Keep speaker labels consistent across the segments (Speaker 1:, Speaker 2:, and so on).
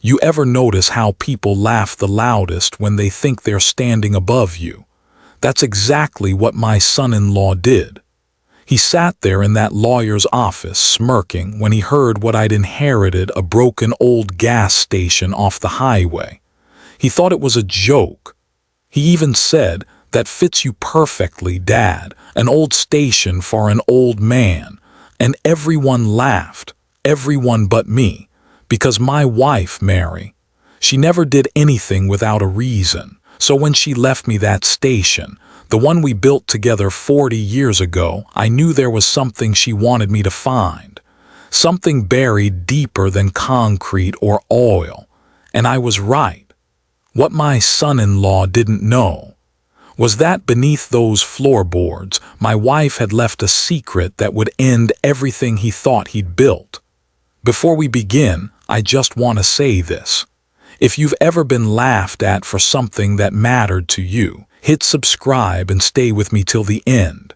Speaker 1: You ever notice how people laugh the loudest when they think they're standing above you? That's exactly what my son-in-law did. He sat there in that lawyer's office smirking when he heard what I'd inherited, a broken old gas station off the highway. He thought it was a joke. He even said, "That fits you perfectly, Dad, an old station for an old man." And everyone laughed, everyone but me, because my wife, Mary, she never did anything without a reason. So when she left me that station, the one we built together 40 years ago, I knew there was something she wanted me to find, something buried deeper than concrete or oil. And I was right. What my son-in-law didn't know was that beneath those floorboards, my wife had left a secret that would end everything he thought he'd built. Before we begin, I just want to say this. If you've ever been laughed at for something that mattered to you, hit subscribe and stay with me till the end.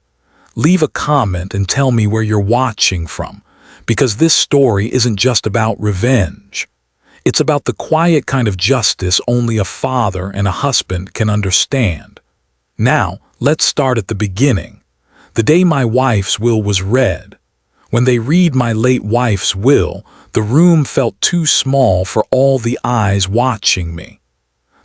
Speaker 1: Leave a comment and tell me where you're watching from, because this story isn't just about revenge. It's about the quiet kind of justice only a father and a husband can understand. Now, let's start at the beginning. The day my wife's will was read. When they read my late wife's will, the room felt too small for all the eyes watching me.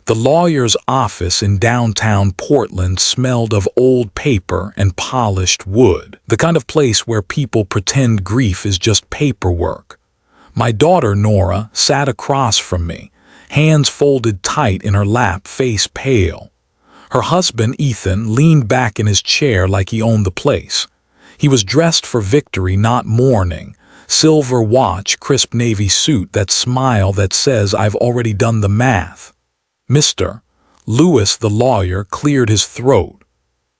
Speaker 1: The lawyer's office in downtown Portland smelled of old paper and polished wood, the kind of place where people pretend grief is just paperwork. My daughter, Nora, sat across from me, hands folded tight in her lap, face pale. Her husband, Ethan, leaned back in his chair like he owned the place. He was dressed for victory, not mourning. Silver watch, crisp navy suit, that smile that says, "I've already done the math." "Mr. Lewis," the lawyer cleared his throat.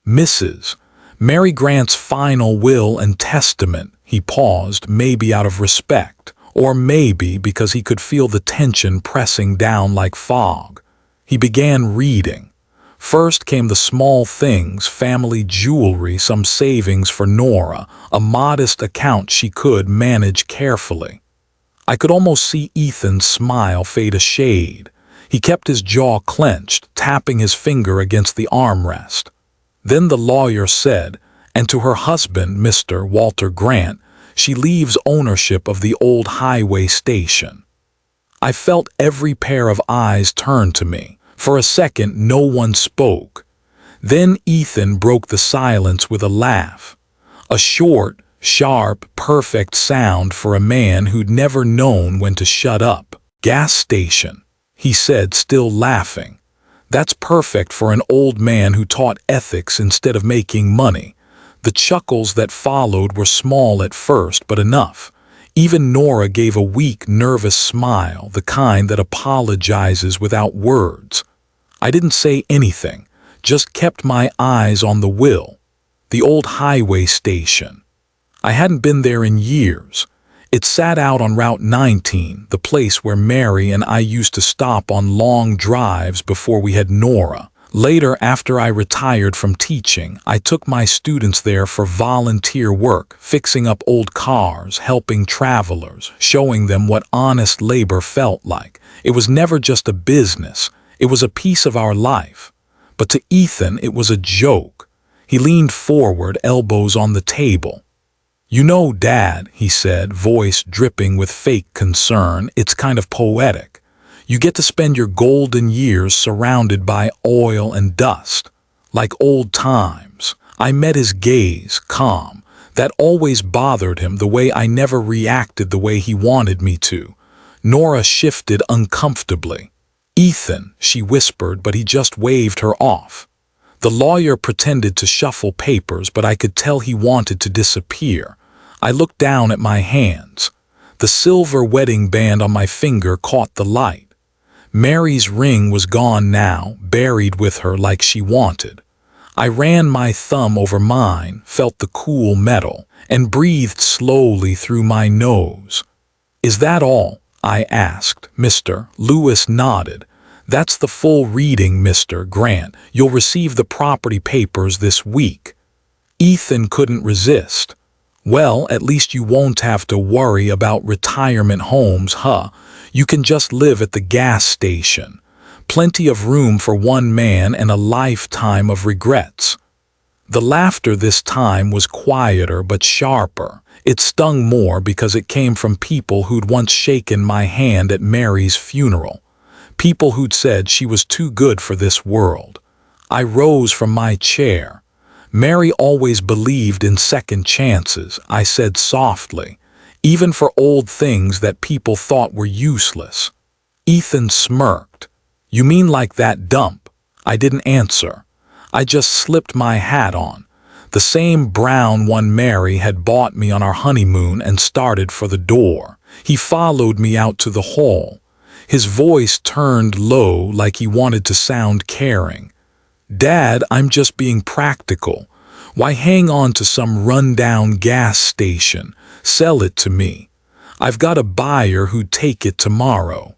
Speaker 1: "Mrs. Mary Grant's final will and testament." He paused, maybe out of respect, or maybe because he could feel the tension pressing down like fog. He began reading. First came the small things, family jewelry, some savings for Nora, a modest account she could manage carefully. I could almost see Ethan's smile fade a shade. He kept his jaw clenched, tapping his finger against the armrest. Then the lawyer said, "And to her husband, Mr. Walter Grant, she leaves ownership of the old highway station." I felt every pair of eyes turn to me. For a second, no one spoke. Then Ethan broke the silence with a laugh. A short, sharp, perfect sound for a man who'd never known when to shut up. "Gas station," he said, still laughing. "That's perfect for an old man who taught ethics instead of making money." The chuckles that followed were small at first, but enough. Even Nora gave a weak, nervous smile, the kind that apologizes without words. I didn't say anything, just kept my eyes on the will. The old highway station. I hadn't been there in years. It sat out on Route 19, the place where Mary and I used to stop on long drives before we had Nora. Later, after I retired from teaching, I took my students there for volunteer work, fixing up old cars, helping travelers, showing them what honest labor felt like. It was never just a business. It was a piece of our life. But to Ethan, it was a joke. He leaned forward, elbows on the table. "You know, Dad," he said, voice dripping with fake concern, "it's kind of poetic. You get to spend your golden years surrounded by oil and dust, like old times." I met his gaze, calm. That always bothered him, the way I never reacted the way he wanted me to. Nora shifted uncomfortably. "Ethan," she whispered, but he just waved her off. The lawyer pretended to shuffle papers, but I could tell he wanted to disappear. I looked down at my hands. The silver wedding band on my finger caught the light. Mary's ring was gone now, buried with her like she wanted. I ran my thumb over mine, felt the cool metal, and breathed slowly through my nose. "Is that all?" I asked. Mr. Lewis nodded. "That's the full reading, Mr. Grant. You'll receive the property papers this week." Ethan couldn't resist. "Well, at least you won't have to worry about retirement homes, huh? You can just live at the gas station. Plenty of room for one man and a lifetime of regrets. The laughter this time was quieter but sharper. It stung more because it came from people who'd once shaken my hand at Mary's funeral. People who'd said she was too good for this world. I rose from my chair. Mary always believed in second chances, I said softly, even for old things that people thought were useless. Ethan smirked. You mean like that dump? I didn't answer. I just slipped my hat on, the same brown one Mary had bought me on our honeymoon, and started for the door. He followed me out to the hall. His voice turned low like he wanted to sound caring. Dad, I'm just being practical. Why hang on to some run-down gas station? Sell it to me. I've got a buyer who'd take it tomorrow.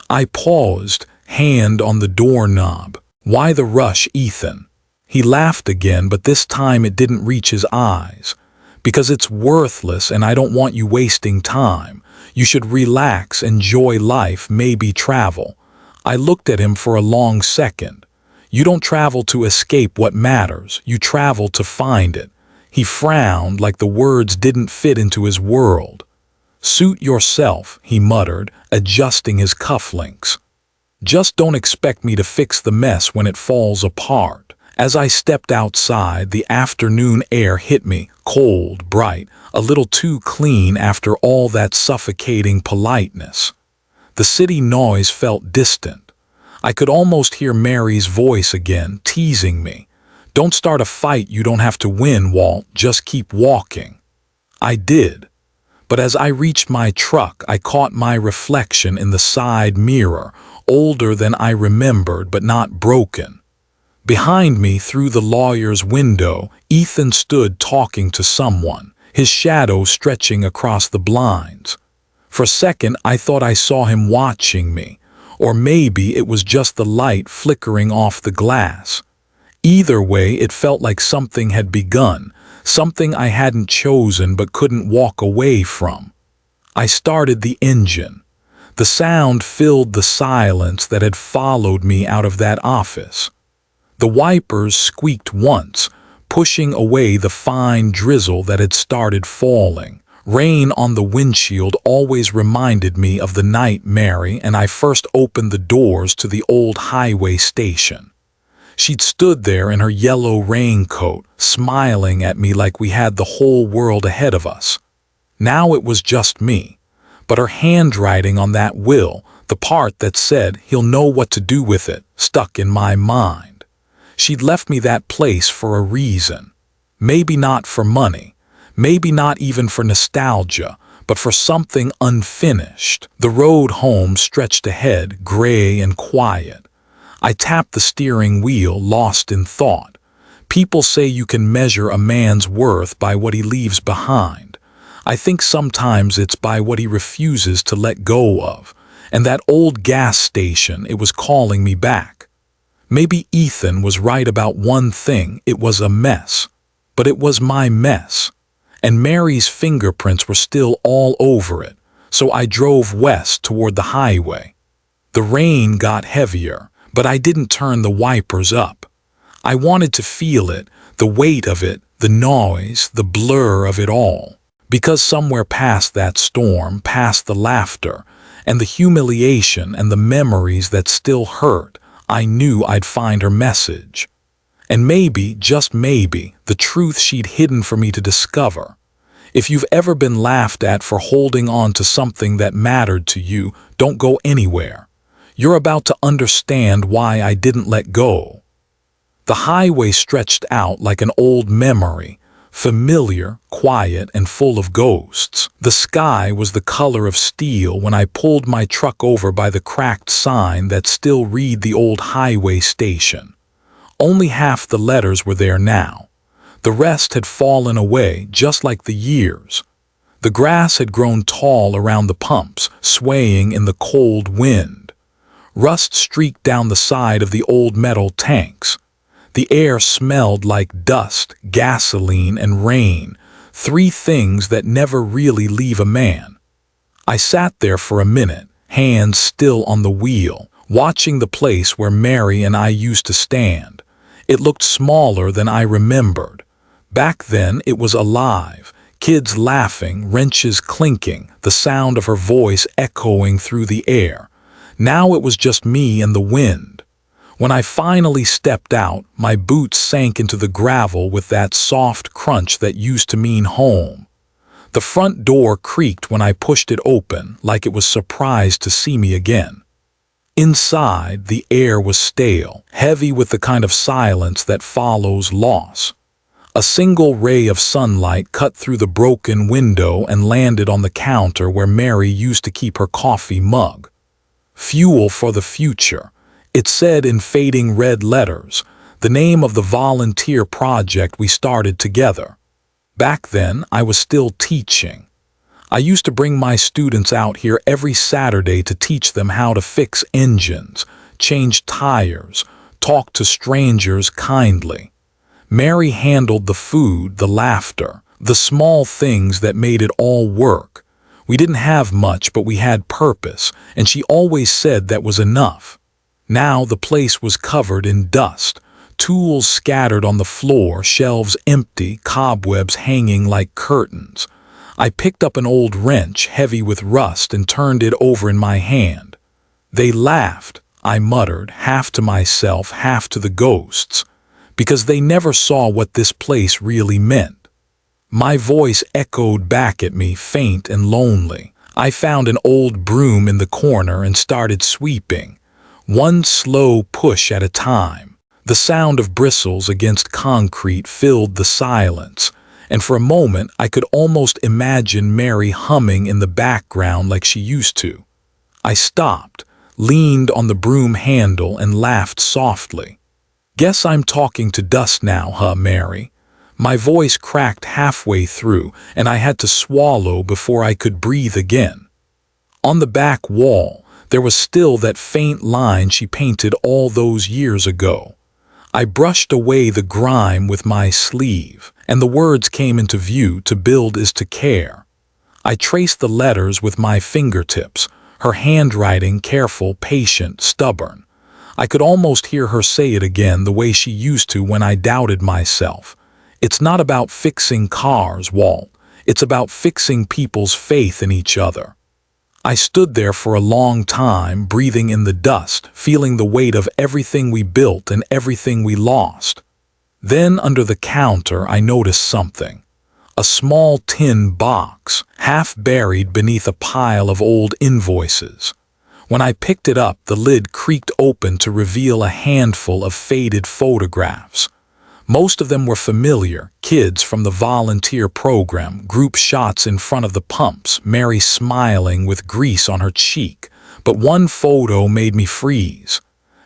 Speaker 1: I paused, hand on the doorknob. Why the rush, Ethan? He laughed again, but this time it didn't reach his eyes. Because it's worthless and I don't want you wasting time. You should relax, enjoy life, maybe travel. I looked at him for a long second. You don't travel to escape what matters, you travel to find it. He frowned like the words didn't fit into his world. Suit yourself, he muttered, adjusting his cufflinks. Just don't expect me to fix the mess when it falls apart. As I stepped outside, the afternoon air hit me, cold, bright, a little too clean after all that suffocating politeness. The city noise felt distant. I could almost hear Mary's voice again, teasing me. Don't start a fight you don't have to win, Walt, just keep walking. I did. But as I reached my truck, I caught my reflection in the side mirror, older than I remembered but not broken. Behind me, through the lawyer's window, Ethan stood talking to someone, his shadow stretching across the blinds. For a second, I thought I saw him watching me, or maybe it was just the light flickering off the glass. Either way, it felt like something had begun, something I hadn't chosen but couldn't walk away from. I started the engine. The sound filled the silence that had followed me out of that office. The wipers squeaked once, pushing away the fine drizzle that had started falling. Rain on the windshield always reminded me of the night Mary and I first opened the doors to the old highway station. She'd stood there in her yellow raincoat, smiling at me like we had the whole world ahead of us. Now it was just me, but her handwriting on that will, the part that said he'll know what to do with it, stuck in my mind. She'd left me that place for a reason. Maybe not for money, maybe not even for nostalgia, but for something unfinished. The road home stretched ahead, gray and quiet. I tapped the steering wheel, lost in thought. People say you can measure a man's worth by what he leaves behind. I think sometimes it's by what he refuses to let go of. And that old gas station, it was calling me back. Maybe Ethan was right about one thing, it was a mess. But it was my mess. And Mary's fingerprints were still all over it, so I drove west toward the highway. The rain got heavier, but I didn't turn the wipers up. I wanted to feel it, the weight of it, the noise, the blur of it all. Because somewhere past that storm, past the laughter, and the humiliation and the memories that still hurt, I knew I'd find her message. And maybe, just maybe, the truth she'd hidden for me to discover. If you've ever been laughed at for holding on to something that mattered to you, don't go anywhere. You're about to understand why I didn't let go. The highway stretched out like an old memory, familiar, quiet, and full of ghosts. The sky was the color of steel when I pulled my truck over by the cracked sign that still read the old highway station. Only half the letters were there now. The rest had fallen away, just like the years. The grass had grown tall around the pumps, swaying in the cold wind. Rust streaked down the side of the old metal tanks. The air smelled like dust, gasoline, and rain, three things that never really leave a man. I sat there for a minute, hands still on the wheel, watching the place where Mary and I used to stand. It looked smaller than I remembered. Back then it was alive, kids laughing, wrenches clinking, the sound of her voice echoing through the air. Now it was just me and the wind. When I finally stepped out, my boots sank into the gravel with that soft crunch that used to mean home. The front door creaked when I pushed it open, like it was surprised to see me again. Inside, the air was stale, heavy with the kind of silence that follows loss. A single ray of sunlight cut through the broken window and landed on the counter where Mary used to keep her coffee mug. Fuel for the future. It said in fading red letters, the name of the volunteer project we started together. Back then, I was still teaching. I used to bring my students out here every Saturday to teach them how to fix engines, change tires, talk to strangers kindly. Mary handled the food, the laughter, the small things that made it all work. We didn't have much, but we had purpose, and she always said that was enough. Now the place was covered in dust, tools scattered on the floor, shelves empty, cobwebs hanging like curtains. I picked up an old wrench, heavy with rust, and turned it over in my hand. They laughed, I muttered, half to myself, half to the ghosts, because they never saw what this place really meant. My voice echoed back at me, faint and lonely. I found an old broom in the corner and started sweeping, one slow push at a time. The sound of bristles against concrete filled the silence, and for a moment I could almost imagine Mary humming in the background like she used to. I stopped, leaned on the broom handle, and laughed softly. "Guess I'm talking to dust now, huh, Mary?" My voice cracked halfway through, and I had to swallow before I could breathe again. On the back wall, there was still that faint line she painted all those years ago. I brushed away the grime with my sleeve, and the words came into view: to build is to care. I traced the letters with my fingertips, her handwriting careful, patient, stubborn. I could almost hear her say it again the way she used to when I doubted myself. It's not about fixing cars, Walt. It's about fixing people's faith in each other. I stood there for a long time, breathing in the dust, feeling the weight of everything we built and everything we lost. Then, under the counter, I noticed something. A small tin box, half buried beneath a pile of old invoices. When I picked it up, the lid creaked open to reveal a handful of faded photographs. Most of them were familiar, kids from the volunteer program, group shots in front of the pumps, Mary smiling with grease on her cheek. But one photo made me freeze.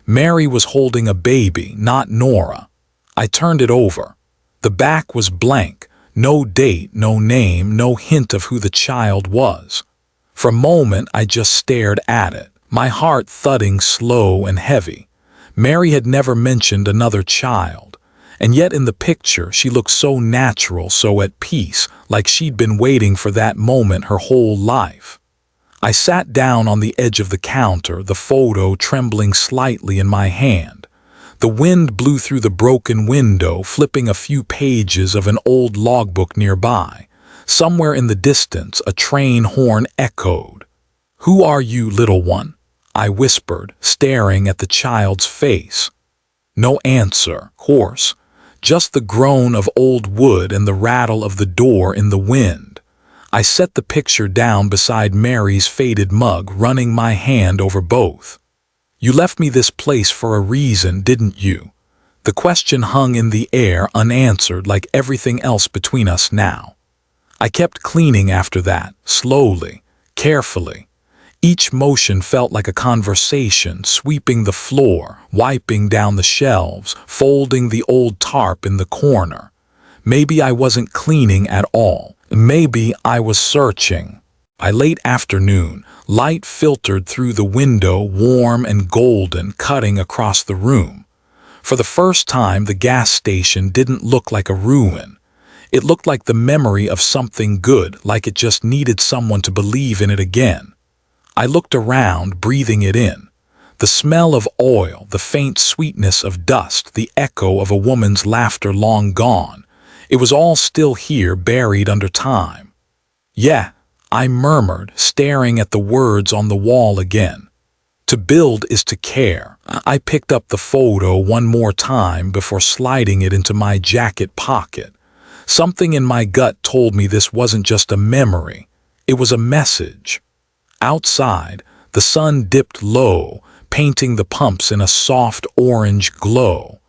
Speaker 1: Mary was holding a baby, not Nora. I turned it over. The back was blank, no date, no name, no hint of who the child was. For a moment, I just stared at it, my heart thudding slow and heavy. Mary had never mentioned another child. And yet in the picture, she looked so natural, so at peace, like she'd been waiting for that moment her whole life. I sat down on the edge of the counter, the photo trembling slightly in my hand. The wind blew through the broken window, flipping a few pages of an old logbook nearby. Somewhere in the distance, a train horn echoed. "Who are you, little one?" I whispered, staring at the child's face. No answer, hoarse. Just the groan of old wood and the rattle of the door in the wind. I set the picture down beside Mary's faded mug, running my hand over both. "You left me this place for a reason, didn't you?" The question hung in the air, unanswered, like everything else between us now. I kept cleaning after that, slowly, carefully. Each motion felt like a conversation, sweeping the floor, wiping down the shelves, folding the old tarp in the corner. Maybe I wasn't cleaning at all. Maybe I was searching. By late afternoon, light filtered through the window, warm and golden, cutting across the room. For the first time, the gas station didn't look like a ruin. It looked like the memory of something good, like it just needed someone to believe in it again. I looked around, breathing it in. The smell of oil, the faint sweetness of dust, the echo of a woman's laughter long gone. It was all still here, buried under time. "Yeah," I murmured, staring at the words on the wall again. "To build is to care." I picked up the photo one more time before sliding it into my jacket pocket. Something in my gut told me this wasn't just a memory. It was a message. Outside, the sun dipped low, painting the pumps in a soft orange glow.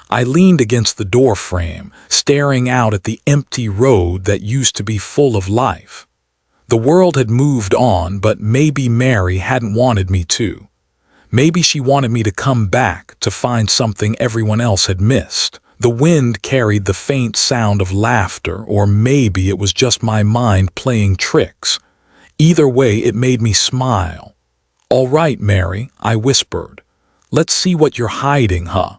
Speaker 1: I leaned against the doorframe, staring out at the empty road that used to be full of life. The world had moved on, but maybe Mary hadn't wanted me to. Maybe she wanted me to come back to find something everyone else had missed. The wind carried the faint sound of laughter, or maybe it was just my mind playing tricks. Either way, it made me smile. "All right, Mary," I whispered. "Let's see what you're hiding, huh?"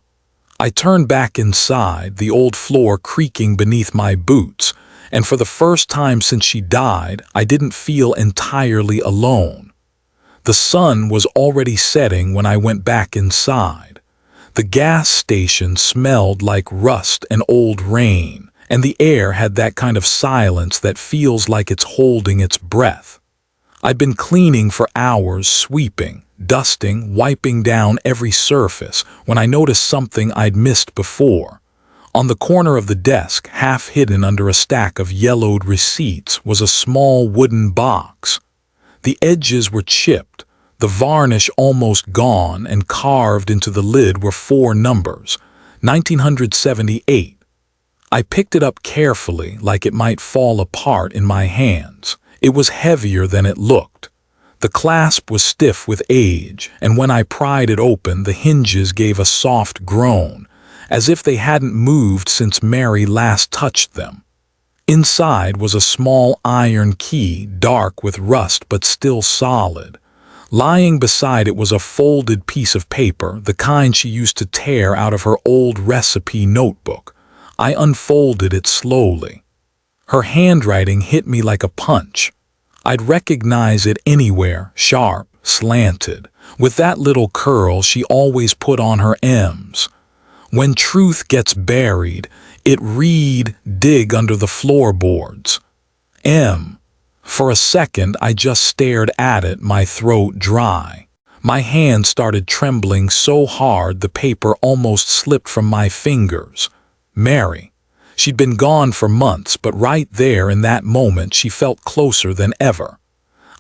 Speaker 1: I turned back inside, the old floor creaking beneath my boots, and for the first time since she died, I didn't feel entirely alone. The sun was already setting when I went back inside. The gas station smelled like rust and old rain, and the air had that kind of silence that feels like it's holding its breath. I'd been cleaning for hours, sweeping, dusting, wiping down every surface, when I noticed something I'd missed before. On the corner of the desk, half hidden under a stack of yellowed receipts, was a small wooden box. The edges were chipped, the varnish almost gone, and carved into the lid were 4 numbers, 1978. I picked it up carefully, like it might fall apart in my hands. It was heavier than it looked. The clasp was stiff with age, and when I pried it open, the hinges gave a soft groan, as if they hadn't moved since Mary last touched them. Inside was a small iron key, dark with rust but still solid. Lying beside it was a folded piece of paper, the kind she used to tear out of her old recipe notebook. I unfolded it slowly. Her handwriting hit me like a punch. I'd recognize it anywhere, sharp, slanted, with that little curl she always put on her M's. "When truth gets buried, it read, dig under the floorboards." M. For a second, I just stared at it, my throat dry. My hand started trembling so hard the paper almost slipped from my fingers. Mary. She'd been gone for months, but right there in that moment she felt closer than ever.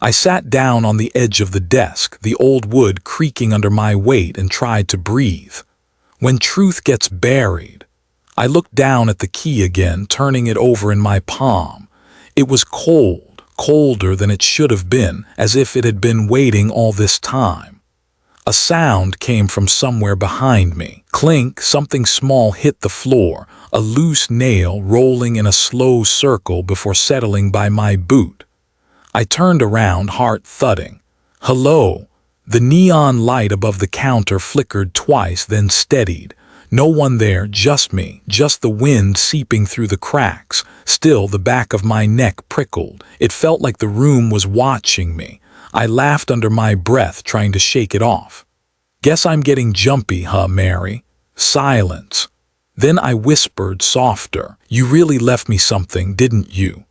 Speaker 1: I sat down on the edge of the desk, the old wood creaking under my weight, and tried to breathe. When truth gets buried. I looked down at the key again, turning it over in my palm. It was cold, colder than it should have been, as if it had been waiting all this time. A sound came from somewhere behind me. Clink, something small hit the floor, a loose nail rolling in a slow circle before settling by my boot. I turned around, heart thudding. "Hello." The neon light above the counter flickered twice, then steadied. No one there, just me, just the wind seeping through the cracks. Still, the back of my neck prickled. It felt like the room was watching me. I laughed under my breath, trying to shake it off. "Guess I'm getting jumpy, huh, Mary?" Silence. Then I whispered softer, "You really left me something, didn't you?"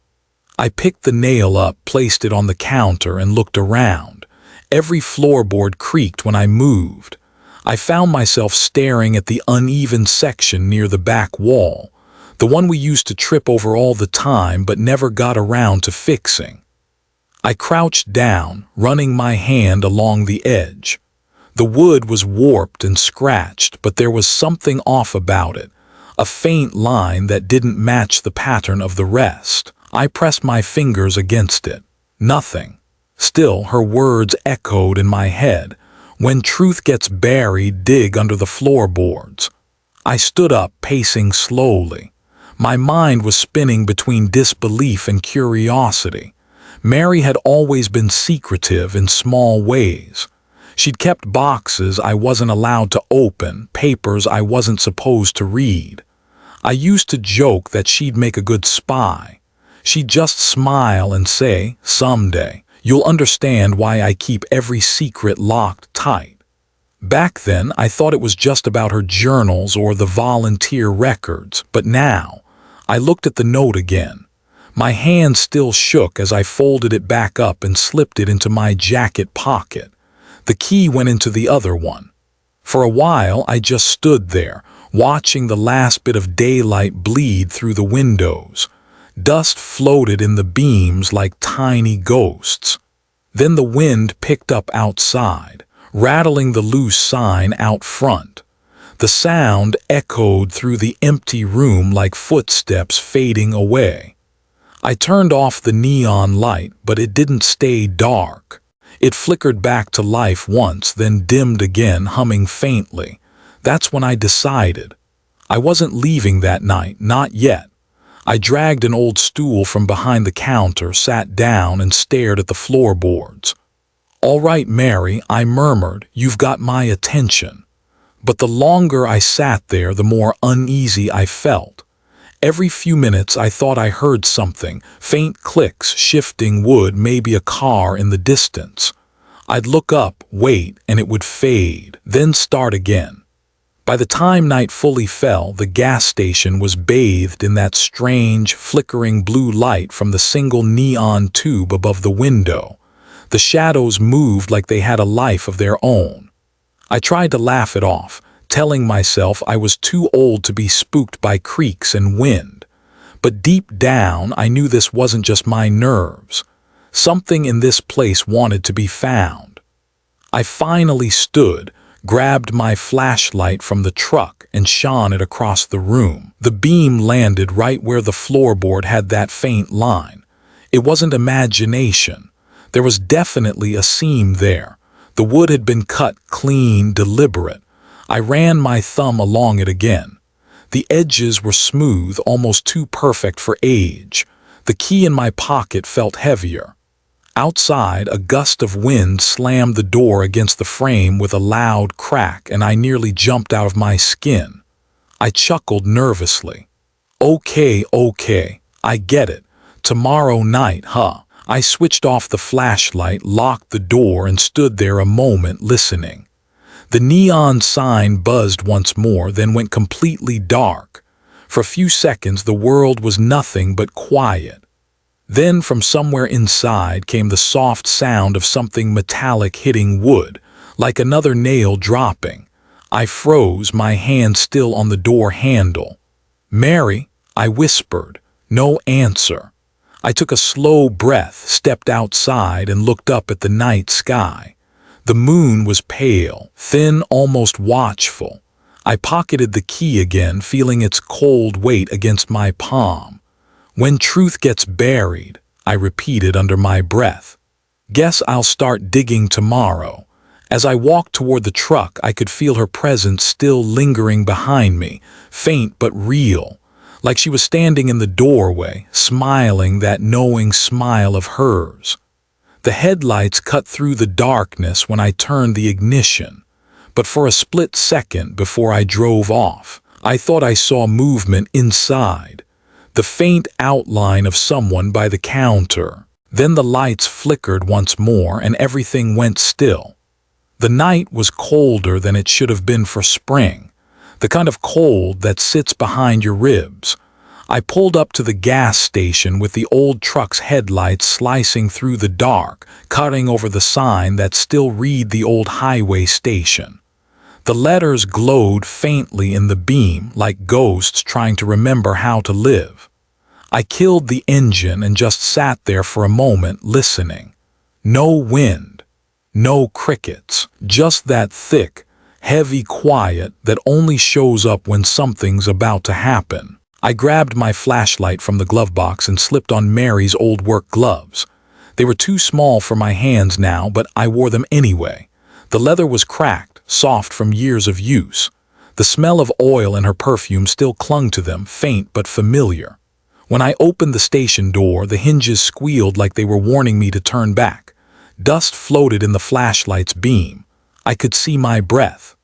Speaker 1: I picked the nail up, placed it on the counter, and looked around. Every floorboard creaked when I moved. I found myself staring at the uneven section near the back wall, the one we used to trip over all the time but never got around to fixing. I crouched down, running my hand along the edge. The wood was warped and scratched, but there was something off about it, a faint line that didn't match the pattern of the rest. I pressed my fingers against it. Nothing. Still, her words echoed in my head. "When truth gets buried, dig under the floorboards." I stood up, pacing slowly. My mind was spinning between disbelief and curiosity. Mary had always been secretive in small ways. She'd kept boxes I wasn't allowed to open, papers I wasn't supposed to read. I used to joke that she'd make a good spy. She'd just smile and say, "Someday, You'll understand why I keep every secret locked tight. Back then, I thought it was just about her journals or the volunteer records, but now, I looked at the note again. My hand still shook as I folded it back up and slipped it into my jacket pocket. The key went into the other one. For a while, I just stood there, watching the last bit of daylight bleed through the windows. Dust floated in the beams like tiny ghosts. Then the wind picked up outside, rattling the loose sign out front. The sound echoed through the empty room like footsteps fading away. I turned off the neon light, but it didn't stay dark. It flickered back to life once, then dimmed again, humming faintly. That's when I decided. I wasn't leaving that night, not yet. I dragged an old stool from behind the counter, sat down, and stared at the floorboards. "All right, Mary," I murmured, "you've got my attention." But the longer I sat there, the more uneasy I felt. Every few minutes I thought I heard something, faint clicks, shifting wood, maybe a car in the distance. I'd look up, wait, and it would fade, then start again. By the time night fully fell, the gas station was bathed in that strange, flickering blue light from the single neon tube above the window. The shadows moved like they had a life of their own. I tried to laugh it off, telling myself I was too old to be spooked by creaks and wind. But deep down, I knew this wasn't just my nerves. Something in this place wanted to be found. I finally stood, grabbed my flashlight from the truck, and shone it across the room. The beam landed right where the floorboard had that faint line. It wasn't imagination. There was definitely a seam there. The wood had been cut clean, deliberate. I ran my thumb along it again. The edges were smooth, almost too perfect for age. The key in my pocket felt heavier. Outside, a gust of wind slammed the door against the frame with a loud crack, and I nearly jumped out of my skin. I chuckled nervously. Okay, I get it. Tomorrow night, huh? I switched off the flashlight, locked the door, and stood there a moment listening. The neon sign buzzed once more, then went completely dark. For a few seconds, the world was nothing but quiet. Then from somewhere inside came the soft sound of something metallic hitting wood, like another nail dropping. I froze, my hand still on the door handle. "Mary," I whispered. No answer. I took a slow breath, stepped outside, and looked up at the night sky. The moon was pale, thin, almost watchful. I pocketed the key again, feeling its cold weight against my palm. "When truth gets buried," I repeated under my breath. "Guess I'll start digging tomorrow." As I walked toward the truck, I could feel her presence still lingering behind me, faint but real, like she was standing in the doorway, smiling that knowing smile of hers. The headlights cut through the darkness when I turned the ignition, but for a split second before I drove off, I thought I saw movement inside. The faint outline of someone by the counter. Then the lights flickered once more and everything went still. The night was colder than it should have been for spring, the kind of cold that sits behind your ribs. I pulled up to the gas station with the old truck's headlights slicing through the dark, cutting over the sign that still read the old highway station. The letters glowed faintly in the beam, like ghosts trying to remember how to live. I killed the engine and just sat there for a moment listening. No wind, no crickets, just that thick, heavy quiet that only shows up when something's about to happen. I grabbed my flashlight from the glove box and slipped on Mary's old work gloves. They were too small for my hands now, but I wore them anyway. The leather was cracked, soft from years of use. The smell of oil and her perfume still clung to them, faint but familiar. When I opened the station door, the hinges squealed like they were warning me to turn back. Dust floated in the flashlight's beam. I could see my breath.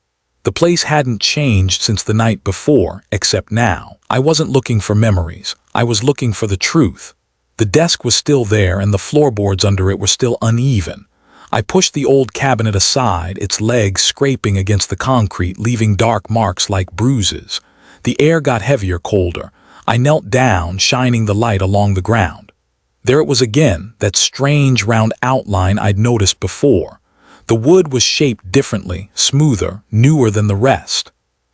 Speaker 1: The place hadn't changed since the night before, except now. I wasn't looking for memories. I was looking for the truth. The desk was still there and the floorboards under it were still uneven. I pushed the old cabinet aside, its legs scraping against the concrete, leaving dark marks like bruises. The air got heavier, colder. I knelt down, shining the light along the ground. There it was again, that strange round outline I'd noticed before. The wood was shaped differently, smoother, newer than the rest.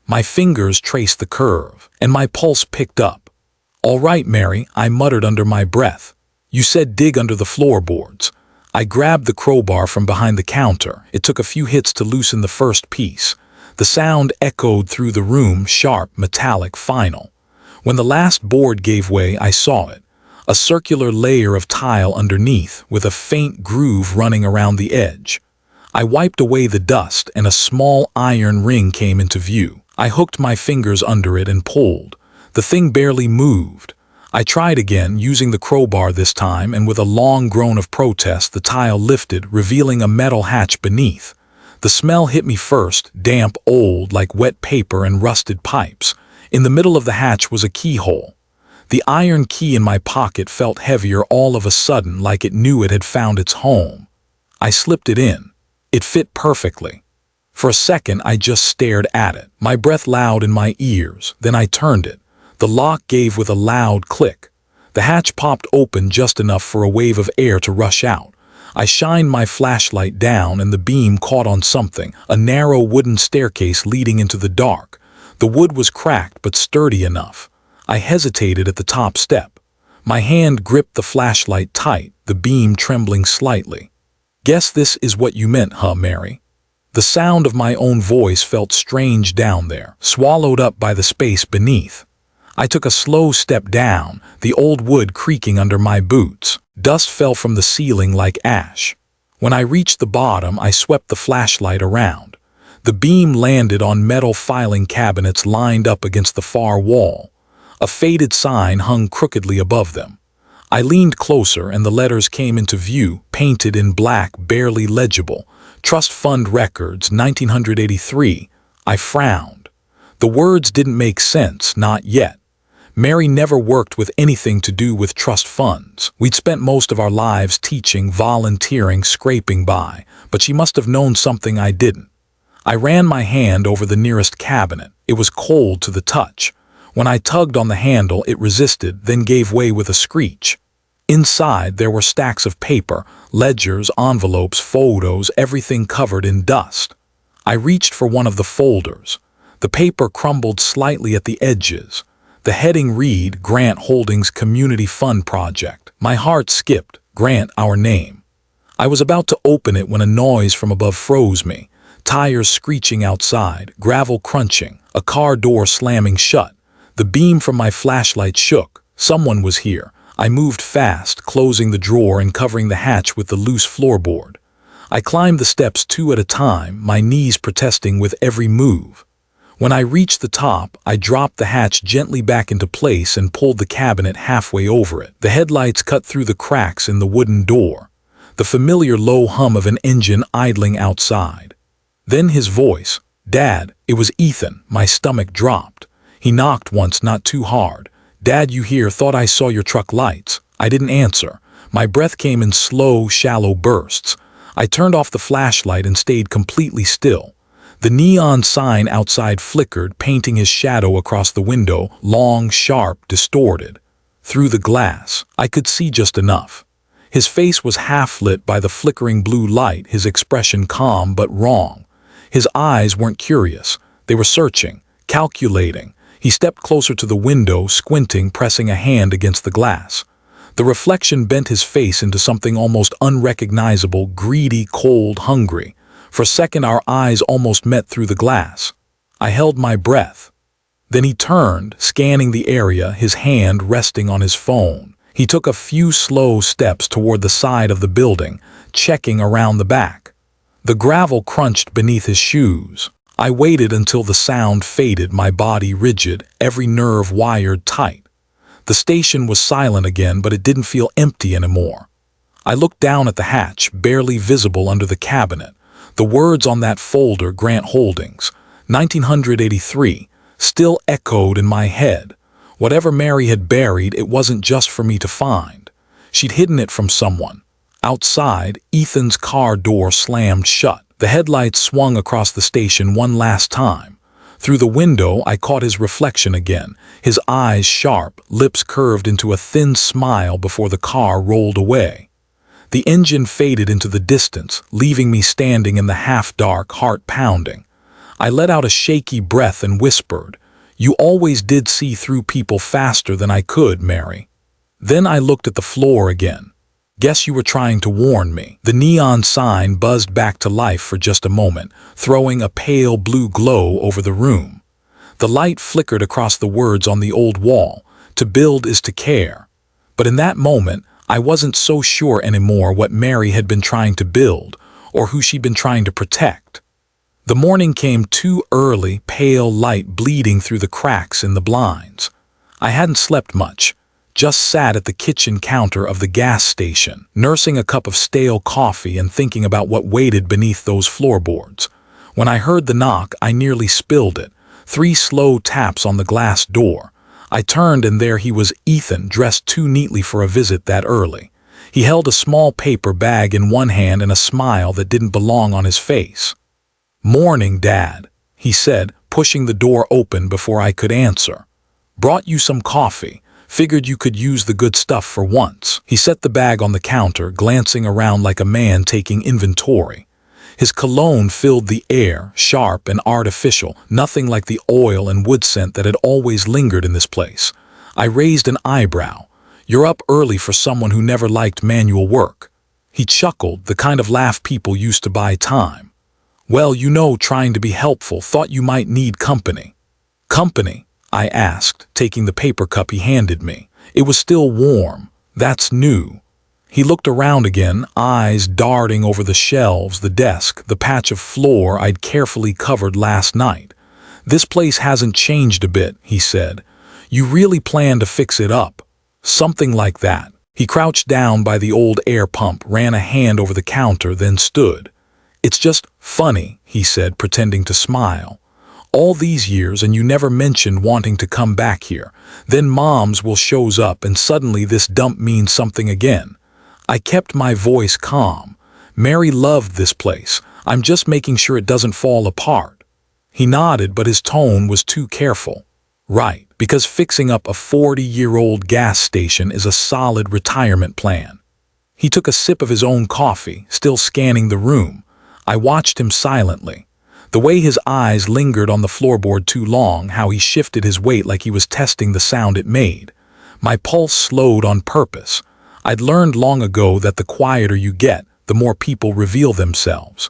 Speaker 1: My fingers traced the curve, and my pulse picked up. "All right, Mary," I muttered under my breath. "You said dig under the floorboards." I grabbed the crowbar from behind the counter. It took a few hits to loosen the first piece. The sound echoed through the room, sharp, metallic, final. When the last board gave way, I saw it. A circular layer of tile underneath, with a faint groove running around the edge. I wiped away the dust, and a small iron ring came into view. I hooked my fingers under it and pulled. The thing barely moved. I tried again, using the crowbar this time, and with a long groan of protest, the tile lifted, revealing a metal hatch beneath. The smell hit me first, damp, old, like wet paper and rusted pipes. In the middle of the hatch was a keyhole. The iron key in my pocket felt heavier all of a sudden, like it knew it had found its home. I slipped it in. It fit perfectly. For a second, I just stared at it, my breath loud in my ears. Then I turned it. The lock gave with a loud click. The hatch popped open just enough for a wave of air to rush out. I shined my flashlight down and the beam caught on something, a narrow wooden staircase leading into the dark. The wood was cracked but sturdy enough. I hesitated at the top step. My hand gripped the flashlight tight, the beam trembling slightly. "Guess this is what you meant, huh, Mary?" The sound of my own voice felt strange down there, swallowed up by the space beneath. I took a slow step down, the old wood creaking under my boots. Dust fell from the ceiling like ash. When I reached the bottom, I swept the flashlight around. The beam landed on metal filing cabinets lined up against the far wall. A faded sign hung crookedly above them. I leaned closer and the letters came into view, painted in black, barely legible. Trust Fund Records, 1983. I frowned. The words didn't make sense, not yet. Mary never worked with anything to do with trust funds. We'd spent most of our lives teaching, volunteering, scraping by, but she must have known something I didn't. I ran my hand over the nearest cabinet. It was cold to the touch. When I tugged on the handle, it resisted, then gave way with a screech. Inside, there were stacks of paper, ledgers, envelopes, photos, everything covered in dust. I reached for one of the folders. The paper crumbled slightly at the edges. The heading read, Grant Holdings Community Fund Project. My heart skipped. Grant, our name. I was about to open it when a noise from above froze me. Tires screeching outside, gravel crunching, a car door slamming shut. The beam from my flashlight shook. Someone was here. I moved fast, closing the drawer and covering the hatch with the loose floorboard. I climbed the steps 2 at a time, my knees protesting with every move. When I reached the top, I dropped the hatch gently back into place and pulled the cabinet halfway over it. The headlights cut through the cracks in the wooden door. The familiar low hum of an engine idling outside. Then his voice. "Dad," it was Ethan. My stomach dropped. He knocked once, not too hard. "Dad, you here? Thought I saw your truck lights." I didn't answer. My breath came in slow, shallow bursts. I turned off the flashlight and stayed completely still. The neon sign outside flickered, painting his shadow across the window, long, sharp, distorted. Through the glass, I could see just enough. His face was half-lit by the flickering blue light, his expression calm but wrong. His eyes weren't curious. They were searching, calculating. He stepped closer to the window, squinting, pressing a hand against the glass. The reflection bent his face into something almost unrecognizable, greedy, cold, hungry. For a second, our eyes almost met through the glass. I held my breath. Then he turned, scanning the area, his hand resting on his phone. He took a few slow steps toward the side of the building, checking around the back. The gravel crunched beneath his shoes. I waited until the sound faded, my body rigid, every nerve wired tight. The station was silent again, but it didn't feel empty anymore. I looked down at the hatch, barely visible under the cabinet. The words on that folder, Grant Holdings, 1983, still echoed in my head. Whatever Mary had buried, it wasn't just for me to find. She'd hidden it from someone. Outside, Ethan's car door slammed shut. The headlights swung across the station one last time. Through the window, I caught his reflection again, his eyes sharp, lips curved into a thin smile before the car rolled away. The engine faded into the distance, leaving me standing in the half-dark, heart pounding. I let out a shaky breath and whispered, "You always did see through people faster than I could, Mary." Then I looked at the floor again. "Guess you were trying to warn me." The neon sign buzzed back to life for just a moment, throwing a pale blue glow over the room. The light flickered across the words on the old wall, "To build is to care." But in that moment, I wasn't so sure anymore what Mary had been trying to build, or who she'd been trying to protect. The morning came too early, pale light bleeding through the cracks in the blinds. I hadn't slept much. Just sat at the kitchen counter of the gas station, nursing a cup of stale coffee and thinking about what waited beneath those floorboards. When I heard the knock, I nearly spilled it. 3 slow taps on the glass door. I turned and there he was, Ethan, dressed too neatly for a visit that early. He held a small paper bag in one hand and a smile that didn't belong on his face. "Morning, Dad," he said, pushing the door open before I could answer. "Brought you some coffee. Figured you could use the good stuff for once." He set the bag on the counter, glancing around like a man taking inventory. His cologne filled the air, sharp and artificial, nothing like the oil and wood scent that had always lingered in this place. I raised an eyebrow. "You're up early for someone who never liked manual work." He chuckled, the kind of laugh people used to buy time. "Well, trying to be helpful, thought you might need company." "Company?" I asked, taking the paper cup he handed me. It was still warm. "That's new." He looked around again, eyes darting over the shelves, the desk, the patch of floor I'd carefully covered last night. "This place hasn't changed a bit," he said. "You really plan to fix it up?" "Something like that." He crouched down by the old air pump, ran a hand over the counter, then stood. "It's just funny," he said, pretending to smile. "All these years and you never mentioned wanting to come back here. Then Mom's will shows up and suddenly this dump means something again." I kept my voice calm. "Mary loved this place. I'm just making sure it doesn't fall apart." He nodded, but his tone was too careful. "Right, because fixing up a 40-year-old gas station is a solid retirement plan." He took a sip of his own coffee, still scanning the room. I watched him silently. The way his eyes lingered on the floorboard too long, how he shifted his weight like he was testing the sound it made. My pulse slowed on purpose. I'd learned long ago that the quieter you get, the more people reveal themselves.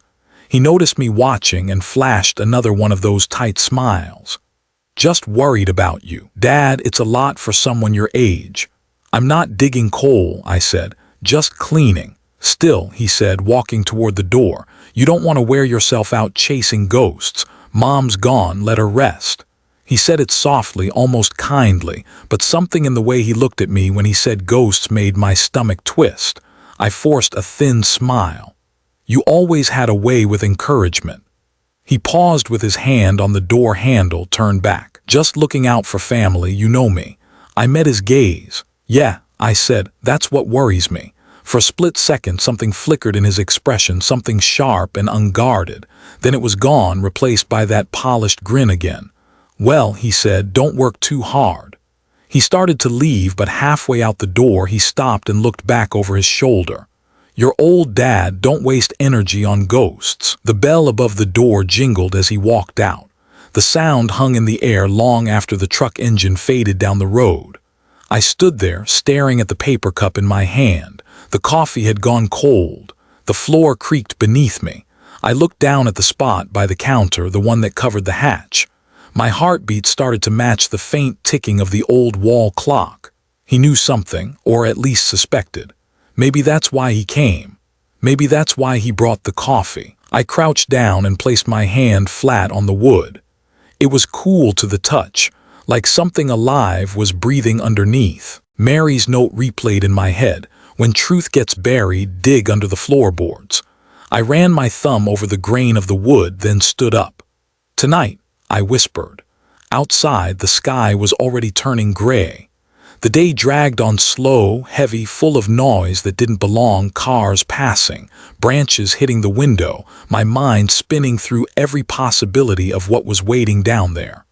Speaker 1: He noticed me watching and flashed another one of those tight smiles. "Just worried about you. Dad, it's a lot for someone your age." "I'm not digging coal," I said, "just cleaning." "Still," he said, walking toward the door, "you don't want to wear yourself out chasing ghosts. Mom's gone, let her rest." He said it softly, almost kindly, but something in the way he looked at me when he said ghosts made my stomach twist. I forced a thin smile. "You always had a way with encouragement." He paused with his hand on the door handle, turned back. "Just looking out for family, you know me." I met his gaze. "Yeah," I said, "that's what worries me." For a split second, something flickered in his expression, something sharp and unguarded. Then it was gone, replaced by that polished grin again. "Well," he said, "don't work too hard." He started to leave, but halfway out the door, he stopped and looked back over his shoulder. "Your old dad, don't waste energy on ghosts." The bell above the door jingled as he walked out. The sound hung in the air long after the truck engine faded down the road. I stood there, staring at the paper cup in my hand. The coffee had gone cold. The floor creaked beneath me. I looked down at the spot by the counter, the one that covered the hatch. My heartbeat started to match the faint ticking of the old wall clock. He knew something, or at least suspected. Maybe that's why he came. Maybe that's why he brought the coffee. I crouched down and placed my hand flat on the wood. It was cool to the touch, like something alive was breathing underneath. Mary's note replayed in my head. "When truth gets buried, dig under the floorboards." I ran my thumb over the grain of the wood, then stood up. "Tonight," I whispered. Outside, the sky was already turning gray. The day dragged on slow, heavy, full of noise that didn't belong, cars passing, branches hitting the window, my mind spinning through every possibility of what was waiting down there.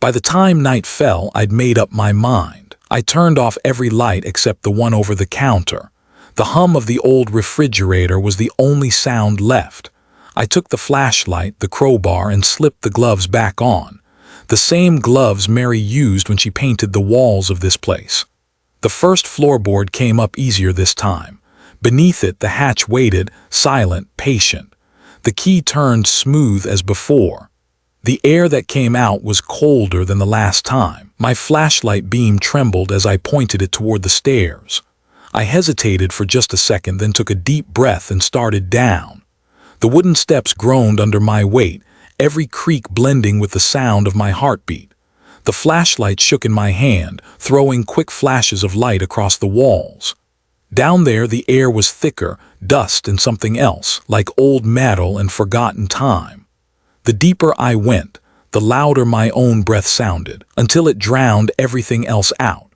Speaker 1: By the time night fell, I'd made up my mind. I turned off every light except the one over the counter. The hum of the old refrigerator was the only sound left. I took the flashlight, the crowbar, and slipped the gloves back on. The same gloves Mary used when she painted the walls of this place. The first floorboard came up easier this time. Beneath it, the hatch waited, silent, patient. The key turned smooth as before. The air that came out was colder than the last time. My flashlight beam trembled as I pointed it toward the stairs. I hesitated for just a second, then took a deep breath and started down. The wooden steps groaned under my weight, every creak blending with the sound of my heartbeat. The flashlight shook in my hand, throwing quick flashes of light across the walls. Down there, the air was thicker, dust and something else, like old metal and forgotten time. The deeper I went, the louder my own breath sounded, until it drowned everything else out.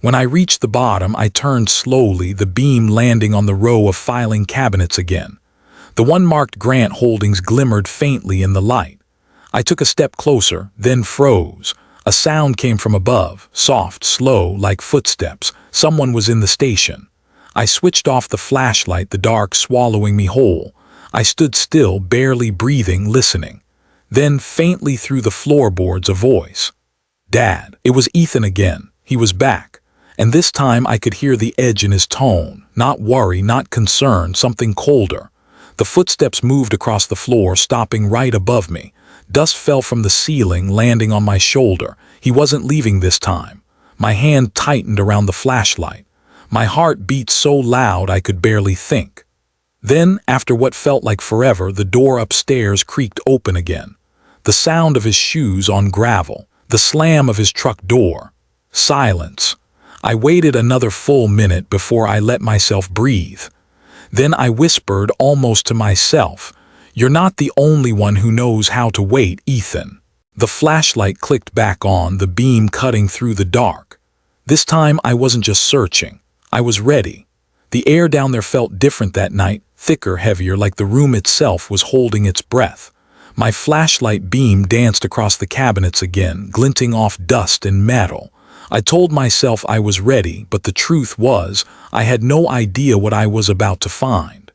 Speaker 1: When I reached the bottom, I turned slowly, the beam landing on the row of filing cabinets again. The one marked Grant Holdings glimmered faintly in the light. I took a step closer, then froze. A sound came from above, soft, slow, like footsteps. Someone was in the station. I switched off the flashlight, the dark swallowing me whole. I stood still, barely breathing, listening. Then, faintly through the floorboards, a voice. Dad. It was Ethan again. He was back. And this time I could hear the edge in his tone. Not worry, not concern, something colder. The footsteps moved across the floor, stopping right above me. Dust fell from the ceiling, landing on my shoulder. He wasn't leaving this time. My hand tightened around the flashlight. My heart beat so loud I could barely think. Then, after what felt like forever, the door upstairs creaked open again. The sound of his shoes on gravel. The slam of his truck door. Silence. I waited another full minute before I let myself breathe. Then I whispered almost to myself, "You're not the only one who knows how to wait, Ethan." The flashlight clicked back on, the beam cutting through the dark. This time I wasn't just searching. I was ready. The air down there felt different that night, thicker, heavier, like the room itself was holding its breath. My flashlight beam danced across the cabinets again, glinting off dust and metal. I told myself I was ready, but the truth was, I had no idea what I was about to find.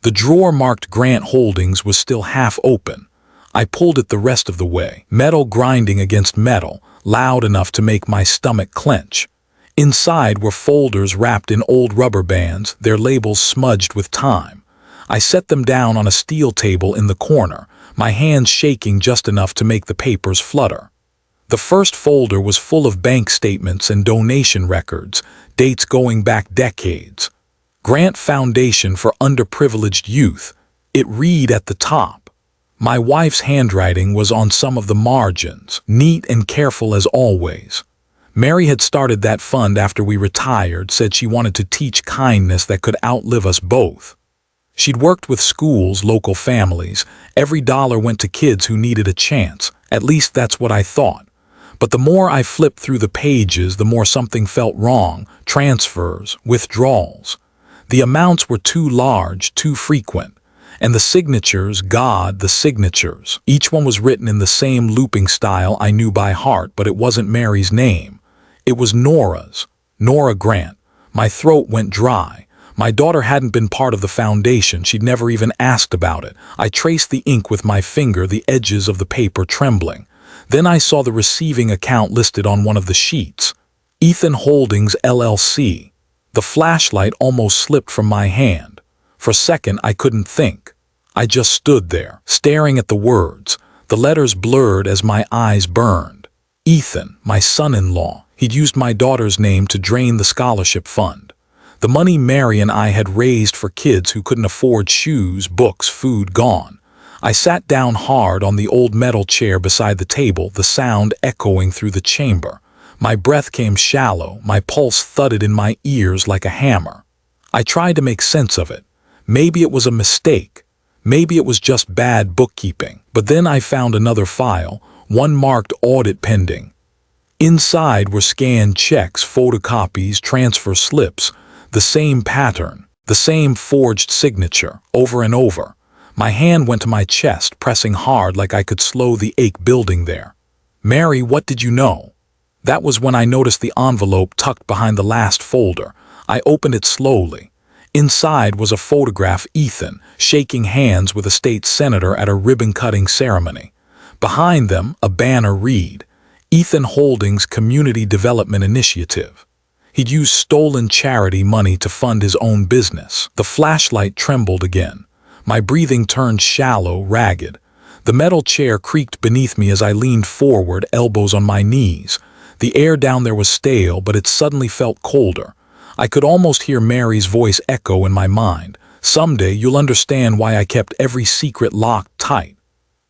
Speaker 1: The drawer marked Grant Holdings was still half open. I pulled it the rest of the way, metal grinding against metal, loud enough to make my stomach clench. Inside were folders wrapped in old rubber bands, their labels smudged with time. I set them down on a steel table in the corner, my hands shaking just enough to make the papers flutter. The first folder was full of bank statements and donation records, dates going back decades. Grant Foundation for Underprivileged Youth. It read at the top. My wife's handwriting was on some of the margins, neat and careful as always. Mary had started that fund after we retired, said she wanted to teach kindness that could outlive us both. She'd worked with schools, local families. Every dollar went to kids who needed a chance. At least that's what I thought. But the more I flipped through the pages, the more something felt wrong. Transfers, withdrawals. The amounts were too large, too frequent. And the signatures, God, the signatures. Each one was written in the same looping style I knew by heart, but it wasn't Mary's name. It was Nora's. Nora Grant. My throat went dry. My daughter hadn't been part of the foundation. She'd never even asked about it. I traced the ink with my finger, the edges of the paper trembling. Then I saw the receiving account listed on one of the sheets. Ethan Holdings, LLC. The flashlight almost slipped from my hand. For a second, I couldn't think. I just stood there, staring at the words. The letters blurred as my eyes burned. Ethan, my son-in-law. He'd used my daughter's name to drain the scholarship fund. The money Mary and I had raised for kids who couldn't afford shoes, books, food, gone. I sat down hard on the old metal chair beside the table, the sound echoing through the chamber. My breath came shallow, my pulse thudded in my ears like a hammer. I tried to make sense of it. Maybe it was a mistake. Maybe it was just bad bookkeeping. But then I found another file, one marked audit pending. Inside were scanned checks, photocopies, transfer slips, the same pattern, the same forged signature, over and over. My hand went to my chest, pressing hard like I could slow the ache building there. "Mary, what did you know?" That was when I noticed the envelope tucked behind the last folder. I opened it slowly. Inside was a photograph Ethan, shaking hands with a state senator at a ribbon-cutting ceremony. Behind them, a banner read, "Ethan Holdings Community Development Initiative." He'd used stolen charity money to fund his own business. The flashlight trembled again. My breathing turned shallow, ragged. The metal chair creaked beneath me as I leaned forward, elbows on my knees. The air down there was stale, but it suddenly felt colder. I could almost hear Mary's voice echo in my mind. "Someday you'll understand why I kept every secret locked tight."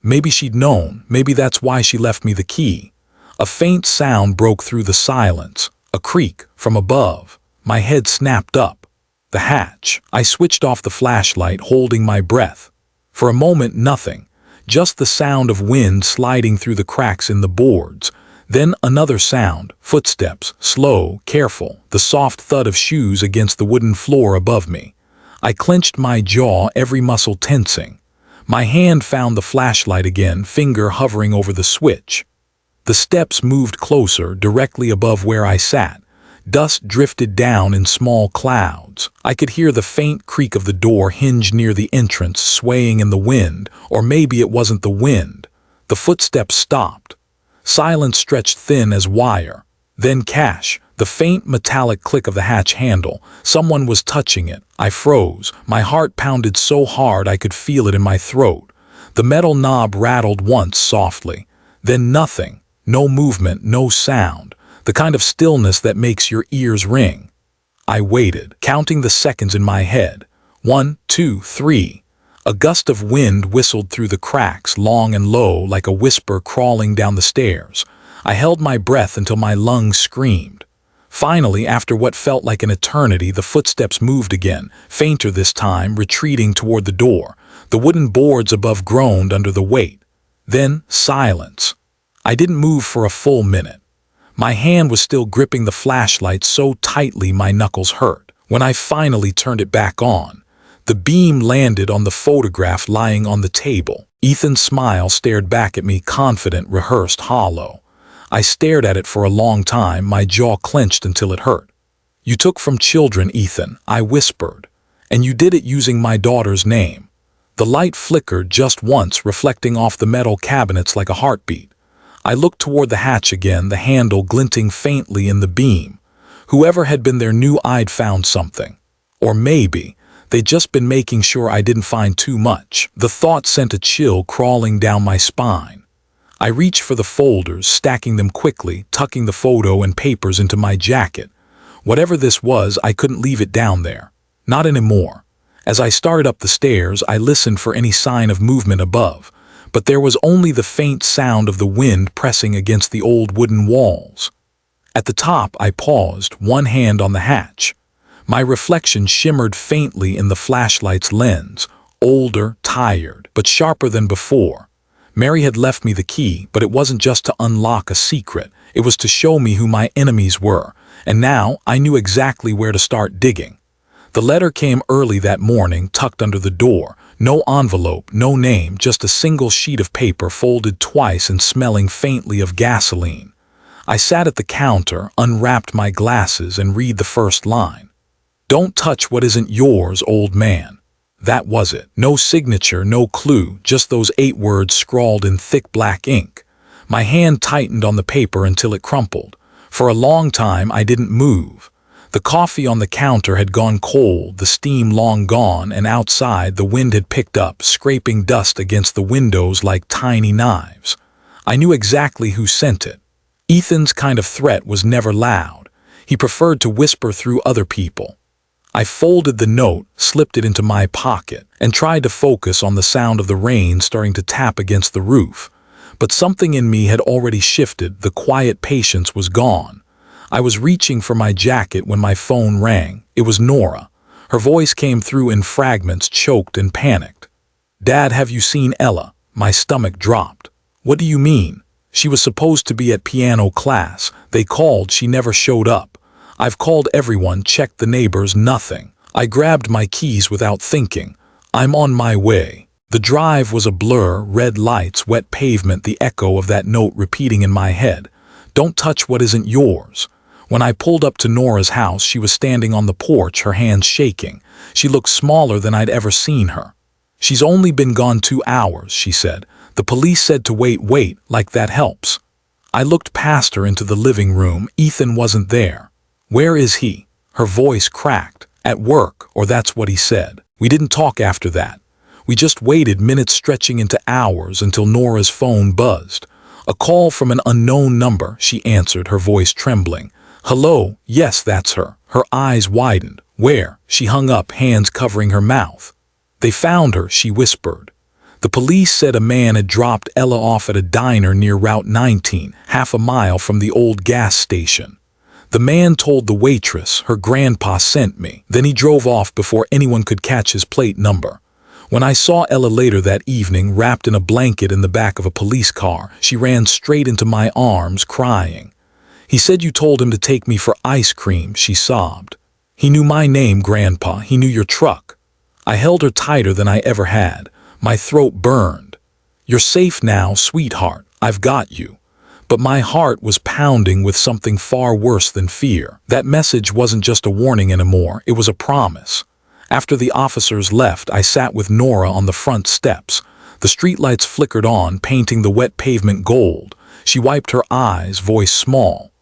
Speaker 1: Maybe she'd known. Maybe that's why she left me the key. A faint sound broke through the silence. A creak from above. My head snapped up. The hatch. I switched off the flashlight, holding my breath. For a moment, nothing. Just the sound of wind sliding through the cracks in the boards. Then another sound, footsteps, slow, careful, the soft thud of shoes against the wooden floor above me. I clenched my jaw, every muscle tensing. My hand found the flashlight again, finger hovering over the switch. The steps moved closer, directly above where I sat. Dust drifted down in small clouds. I could hear the faint creak of the door hinge near the entrance swaying in the wind, or maybe it wasn't the wind. The footsteps stopped. Silence stretched thin as wire. Then cash, the faint metallic click of the hatch handle. Someone was touching it. I froze. My heart pounded so hard I could feel it in my throat. The metal knob rattled once softly. Then nothing. No movement, no sound. The kind of stillness that makes your ears ring. I waited, counting the seconds in my head. 1, 2, 3. A gust of wind whistled through the cracks, long and low, like a whisper crawling down the stairs. I held my breath until my lungs screamed. Finally, after what felt like an eternity, the footsteps moved again, fainter this time, retreating toward the door. The wooden boards above groaned under the weight. Then silence. I didn't move for a full minute. My hand was still gripping the flashlight so tightly my knuckles hurt. When I finally turned it back on, the beam landed on the photograph lying on the table. Ethan's smile stared back at me, confident, rehearsed, hollow. I stared at it for a long time, my jaw clenched until it hurt. "You took from children, Ethan," I whispered, "and you did it using my daughter's name." The light flickered just once, reflecting off the metal cabinets like a heartbeat. I looked toward the hatch again, the handle glinting faintly in the beam. Whoever had been there knew I'd found something. Or maybe they'd just been making sure I didn't find too much. The thought sent a chill crawling down my spine. I reached for the folders, stacking them quickly, tucking the photo and papers into my jacket. Whatever this was, I couldn't leave it down there. Not anymore. As I started up the stairs, I listened for any sign of movement above. But there was only the faint sound of the wind pressing against the old wooden walls. At the top, I paused, one hand on the hatch. My reflection shimmered faintly in the flashlight's lens, older, tired, but sharper than before. Mary had left me the key, but it wasn't just to unlock a secret. It was to show me who my enemies were, and now I knew exactly where to start digging. The letter came early that morning, tucked under the door. No envelope, no name, just a single sheet of paper folded twice and smelling faintly of gasoline. I sat at the counter, unwrapped my glasses, and read the first line. "Don't touch what isn't yours, old man." That was it. No signature, no clue, just those 8 words scrawled in thick black ink. My hand tightened on the paper until it crumpled. For a long time, I didn't move. The coffee on the counter had gone cold, the steam long gone, and outside the wind had picked up, scraping dust against the windows like tiny knives. I knew exactly who sent it. Ethan's kind of threat was never loud. He preferred to whisper through other people. I folded the note, slipped it into my pocket, and tried to focus on the sound of the rain starting to tap against the roof. But something in me had already shifted, the quiet patience was gone. I was reaching for my jacket when my phone rang. It was Nora. Her voice came through in fragments, choked and panicked. "Dad, have you seen Ella?" My stomach dropped. "What do you mean?" She was supposed to be at piano class. They called, she never showed up. I've called everyone, checked the neighbors, nothing. I grabbed my keys without thinking. I'm on my way. The drive was a blur, red lights, wet pavement, the echo of that note repeating in my head. Don't touch what isn't yours. When I pulled up to Nora's house, she was standing on the porch, her hands shaking. She looked smaller than I'd ever seen her. She's only been gone 2 hours, she said. The police said to wait, like that helps. I looked past her into the living room. Ethan wasn't there. Where is he? Her voice cracked. At work, or that's what he said. We didn't talk after that. We just waited, minutes stretching into hours, until Nora's phone buzzed. A call from an unknown number, she answered, her voice trembling. Hello, yes, that's her. Her eyes widened. Where? She hung up, hands covering her mouth. They found her, she whispered. The police said a man had dropped Ella off at a diner near Route 19, half a mile from the old gas station. The man told the waitress her grandpa sent me. Then he drove off before anyone could catch his plate number. When I saw Ella later that evening, wrapped in a blanket in the back of a police car, she ran straight into my arms, crying. He said you told him to take me for ice cream, she sobbed. He knew my name, Grandpa. He knew your truck. I held her tighter than I ever had. My throat burned. You're safe now, sweetheart. I've got you. But my heart was pounding with something far worse than fear. That message wasn't just a warning anymore, it was a promise. After the officers left, I sat with Nora on the front steps. The streetlights flickered on, painting the wet pavement gold. She wiped her eyes, voice small.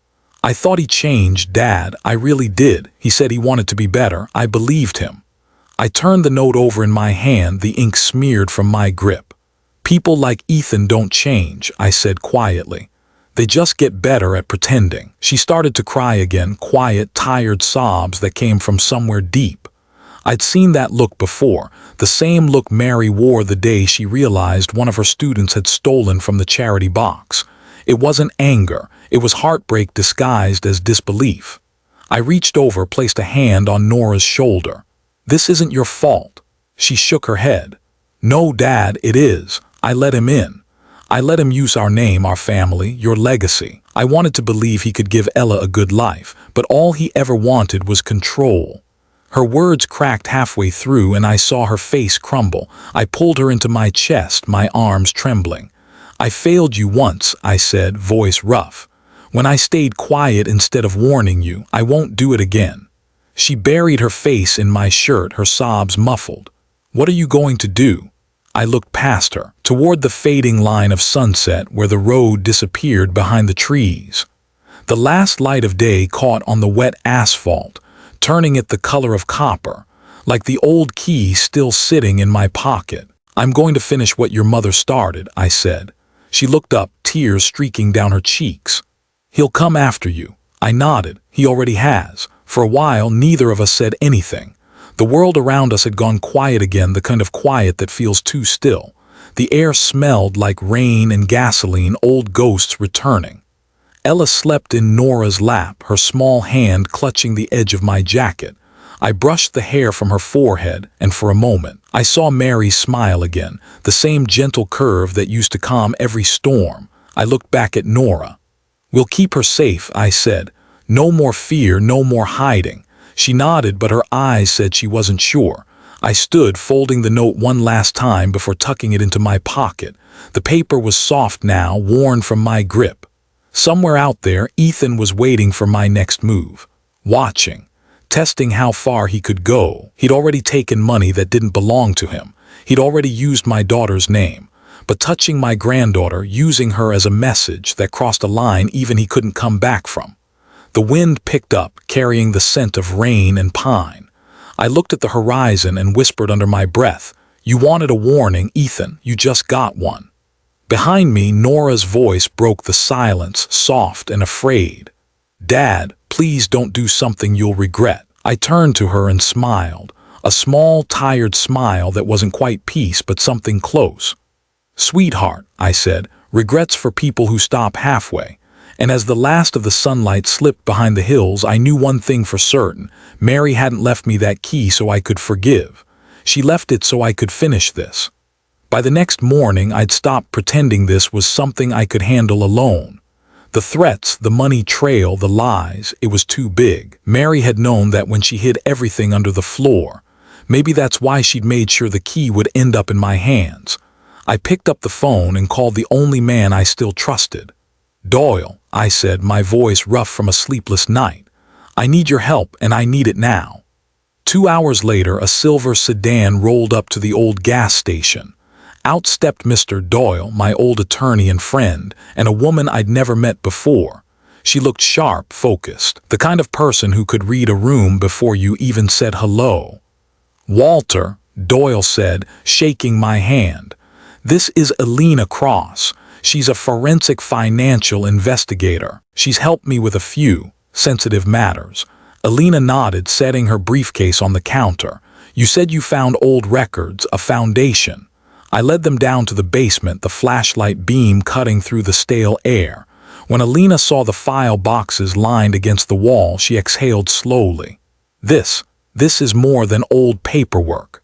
Speaker 1: I thought he changed, Dad. I really did. He said he wanted to be better. I believed him. I turned the note over in my hand, the ink smeared from my grip. People like Ethan don't change, I said quietly. They just get better at pretending. She started to cry again, quiet, tired sobs that came from somewhere deep. I'd seen that look before, the same look Mary wore the day she realized one of her students had stolen from the charity box. It wasn't anger, it was heartbreak disguised as disbelief. I reached over, placed a hand on Nora's shoulder. This isn't your fault. She shook her head. No, Dad, it is. I let him in. I let him use our name, our family, your legacy. I wanted to believe he could give Ella a good life, but all he ever wanted was control. Her words cracked halfway through and I saw her face crumble. I pulled her into my chest, my arms trembling. I failed you once, I said, voice rough. When I stayed quiet instead of warning you, I won't do it again. She buried her face in my shirt, her sobs muffled. What are you going to do? I looked past her, toward the fading line of sunset where the road disappeared behind the trees. The last light of day caught on the wet asphalt, turning it the color of copper, like the old key still sitting in my pocket. I'm going to finish what your mother started, I said. She looked up, tears streaking down her cheeks. He'll come after you. I nodded. He already has. For a while, neither of us said anything. The world around us had gone quiet again, the kind of quiet that feels too still. The air smelled like rain and gasoline, old ghosts returning. Ella slept in Nora's lap, her small hand clutching the edge of my jacket. I brushed the hair from her forehead, and for a moment, I saw Mary smile again, the same gentle curve that used to calm every storm. I looked back at Nora. We'll keep her safe, I said. No more fear, no more hiding. She nodded, but her eyes said she wasn't sure. I stood, folding the note one last time before tucking it into my pocket. The paper was soft now, worn from my grip. Somewhere out there, Ethan was waiting for my next move. Watching. Testing how far he could go. He'd already taken money that didn't belong to him. He'd already used my daughter's name. But touching my granddaughter, using her as a message that crossed a line even he couldn't come back from. The wind picked up, carrying the scent of rain and pine. I looked at the horizon and whispered under my breath, "You wanted a warning, Ethan. You just got one." Behind me, Nora's voice broke the silence, soft and afraid. "Dad, please don't do something you'll regret." I turned to her and smiled, a small, tired smile that wasn't quite peace but something close. "Sweetheart," I said, "regrets for people who stop halfway." And as the last of the sunlight slipped behind the hills, I knew one thing for certain. Mary hadn't left me that key so I could forgive. She left it so I could finish this. By the next morning, I'd stopped pretending this was something I could handle alone. The threats, the money trail, the lies, it was too big. Mary had known that when she hid everything under the floor. Maybe that's why she'd made sure the key would end up in my hands. I picked up the phone and called the only man I still trusted. "Doyle," I said, my voice rough from a sleepless night. "I need your help, and I need it now." 2 hours later, a silver sedan rolled up to the old gas station. Out stepped Mr. Doyle, my old attorney and friend, and a woman I'd never met before. She looked sharp, focused, the kind of person who could read a room before you even said hello. "Walter," Doyle said, shaking my hand. "This is Elena Cross. She's a forensic financial investigator. She's helped me with a few sensitive matters." Elena nodded, setting her briefcase on the counter. "You said you found old records, a foundation." I led them down to the basement, the flashlight beam cutting through the stale air. When Elena saw the file boxes lined against the wall, she exhaled slowly. This is more than old paperwork."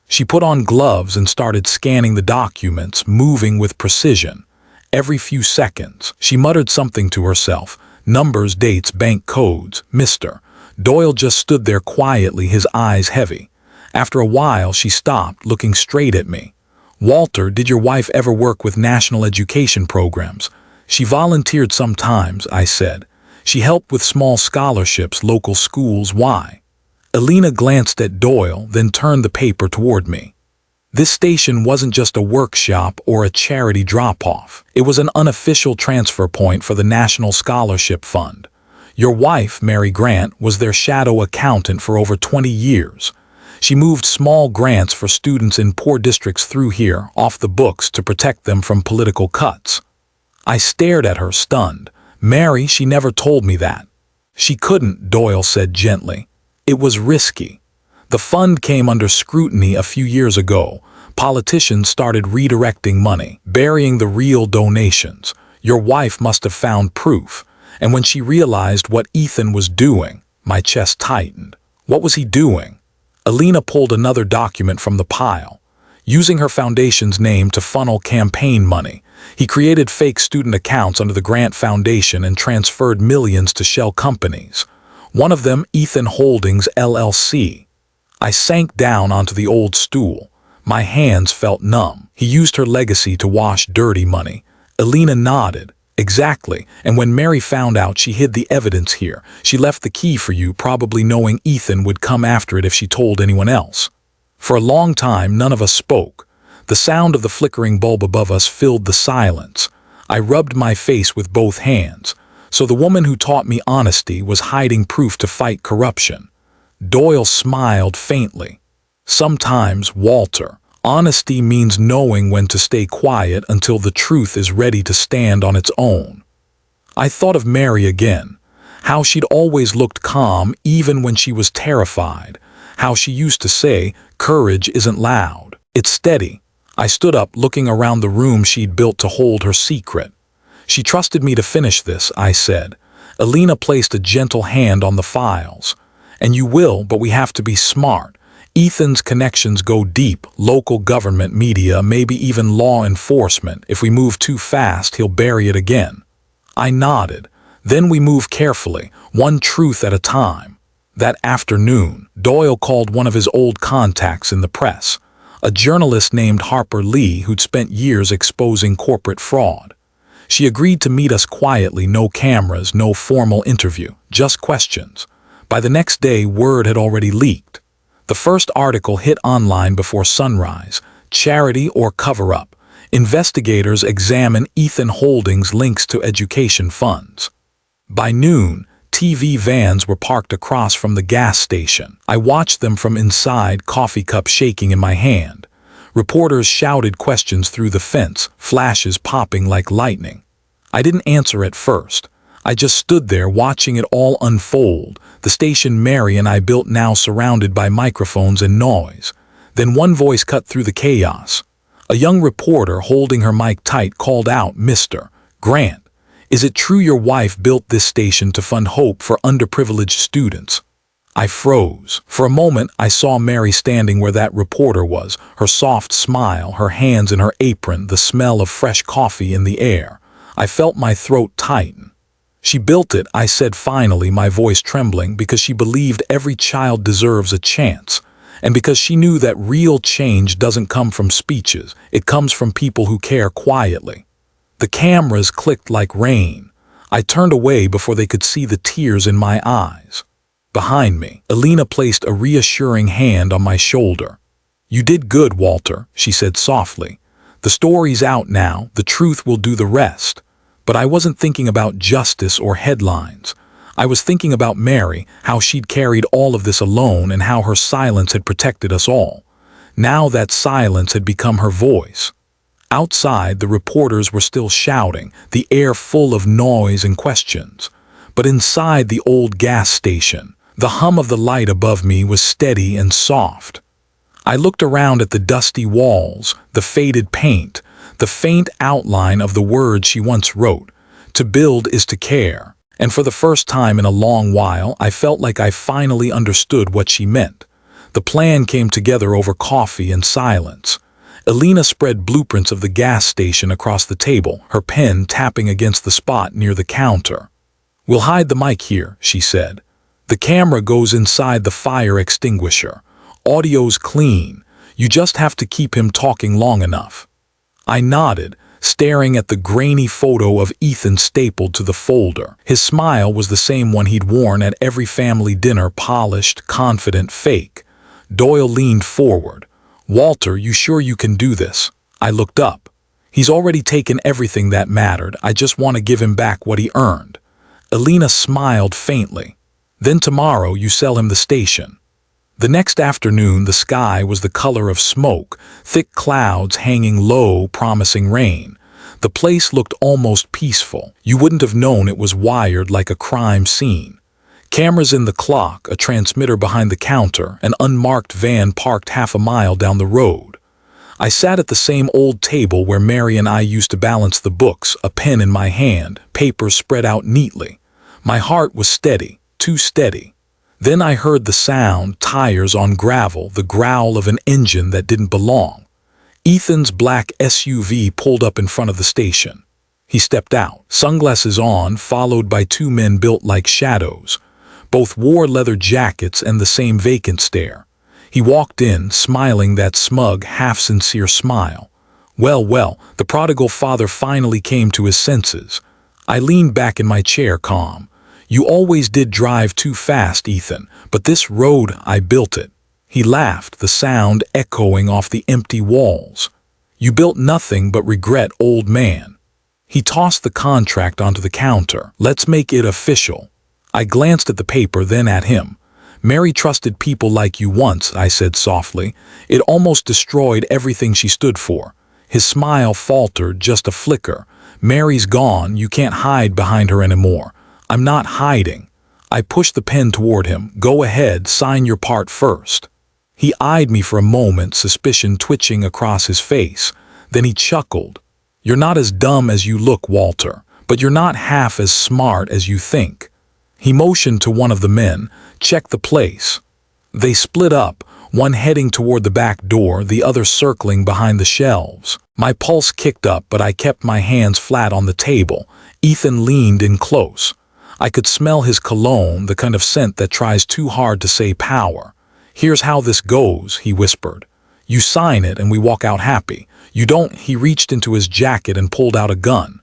Speaker 1: She put on gloves and started scanning the documents, moving with precision. Every few seconds, she muttered something to herself. Numbers, dates, bank codes. Mr. Doyle just stood there quietly, his eyes heavy. After a while, she stopped, looking straight at me. "Walter, did your wife ever work with national education programs?" "She volunteered sometimes," I said. "She helped with small scholarships, local schools. Why?" Elena glanced at Doyle, then turned the paper toward me. "This station wasn't just a workshop or a charity drop-off. It was an unofficial transfer point for the National Scholarship Fund. Your wife, Mary Grant, was their shadow accountant for over 20 years. She moved small grants for students in poor districts through here, off the books, to protect them from political cuts." I stared at her, stunned. "Mary, she never told me that." "She couldn't," Doyle said gently. "It was risky. The fund came under scrutiny a few years ago. Politicians started redirecting money, burying the real donations. Your wife must have found proof. And when she realized what Ethan was doing, my chest tightened. What was he doing?" Elena pulled another document from the pile. "Using her foundation's name to funnel campaign money, he created fake student accounts under the Grant Foundation and transferred millions to shell companies. One of them, Ethan Holdings, LLC. I sank down onto the old stool. My hands felt numb. "He used her legacy to wash dirty money." Elena nodded. "Exactly, and when Mary found out, she hid the evidence here. She left the key for you, probably knowing Ethan would come after it if she told anyone else." For a long time, none of us spoke. The sound of the flickering bulb above us filled the silence. I rubbed my face with both hands. So the woman who taught me honesty was hiding proof to fight corruption. Doyle smiled faintly. "Sometimes, Walter, honesty means knowing when to stay quiet until the truth is ready to stand on its own." I thought of Mary again, how she'd always looked calm even when she was terrified, how she used to say, "Courage isn't loud, it's steady." I stood up, looking around the room she'd built to hold her secret. "She trusted me to finish this," I said. Elena placed a gentle hand on the files. "And you will, but we have to be smart. Ethan's connections go deep, local government, media, maybe even law enforcement. If we move too fast, he'll bury it again." I nodded. "Then we move carefully, one truth at a time." That afternoon, Doyle called one of his old contacts in the press, a journalist named Harper Lee who'd spent years exposing corporate fraud. She agreed to meet us quietly, no cameras, no formal interview, just questions. By the next day, word had already leaked. The first article hit online before sunrise. Charity or cover-up? Investigators examine Ethan Holdings' links to education funds. By noon, TV vans were parked across from the gas station. I watched them from inside, coffee cup shaking in my hand. Reporters shouted questions through the fence, flashes popping like lightning. I didn't answer at first. I just stood there watching it all unfold, the station Mary and I built now surrounded by microphones and noise. Then one voice cut through the chaos. A young reporter holding her mic tight called out, "Mr. Grant, is it true your wife built this station to fund hope for underprivileged students?" I froze. For a moment, I saw Mary standing where that reporter was, her soft smile, her hands in her apron, the smell of fresh coffee in the air. I felt my throat tighten. She built it, I said finally, my voice trembling, because she believed every child deserves a chance, and because she knew that real change doesn't come from speeches, it comes from people who care quietly. The cameras clicked like rain. I turned away before they could see the tears in my eyes. Behind me, Alina placed a reassuring hand on my shoulder. "You did good, Walter," she said softly. "The story's out now, the truth will do the rest." But I wasn't thinking about justice or headlines. I was thinking about Mary, how she'd carried all of this alone and how her silence had protected us all. Now that silence had become her voice. Outside, the reporters were still shouting, the air full of noise and questions. But inside the old gas station, the hum of the light above me was steady and soft. I looked around at the dusty walls, the faded paint, the faint outline of the words she once wrote, "To build is to care." And for the first time in a long while, I felt like I finally understood what she meant. The plan came together over coffee and silence. Alina spread blueprints of the gas station across the table, her pen tapping against the spot near the counter. "We'll hide the mic here," she said. "The camera goes inside the fire extinguisher. Audio's clean. You just have to keep him talking long enough." I nodded, staring at the grainy photo of Ethan stapled to the folder. His smile was the same one he'd worn at every family dinner, polished, confident, fake. Doyle leaned forward. "Walter, you sure you can do this?" I looked up. "He's already taken everything that mattered. I just want to give him back what he earned." Alina smiled faintly. "Then tomorrow you sell him the station." The next afternoon, the sky was the color of smoke, thick clouds hanging low, promising rain. The place looked almost peaceful. You wouldn't have known it was wired like a crime scene. Cameras in the clock, a transmitter behind the counter, an unmarked van parked half a mile down the road. I sat at the same old table where Mary and I used to balance the books, a pen in my hand, papers spread out neatly. My heart was steady, too steady. Then I heard the sound, tires on gravel, the growl of an engine that didn't belong. Ethan's black SUV pulled up in front of the station. He stepped out, sunglasses on, followed by two men built like shadows. Both wore leather jackets and the same vacant stare. He walked in, smiling that smug, half-sincere smile. Well, the prodigal father finally came to his senses. I leaned back in my chair, calm. "You always did drive too fast, Ethan, but this road, I built it." He laughed, the sound echoing off the empty walls. "You built nothing but regret, old man." He tossed the contract onto the counter. "Let's make it official." I glanced at the paper, then at him. "Mary trusted people like you once," I said softly. "It almost destroyed everything she stood for." His smile faltered, just a flicker. "Mary's gone, you can't hide behind her anymore." "I'm not hiding." I pushed the pen toward him. "Go ahead, sign your part first." He eyed me for a moment, suspicion twitching across his face. Then he chuckled. "You're not as dumb as you look, Walter, but you're not half as smart as you think." He motioned to one of the men. "Check the place." They split up, one heading toward the back door, the other circling behind the shelves. My pulse kicked up, but I kept my hands flat on the table. Ethan leaned in close. I could smell his cologne, the kind of scent that tries too hard to say power. "Here's how this goes," he whispered. "You sign it and we walk out happy. You don't." He reached into his jacket and pulled out a gun.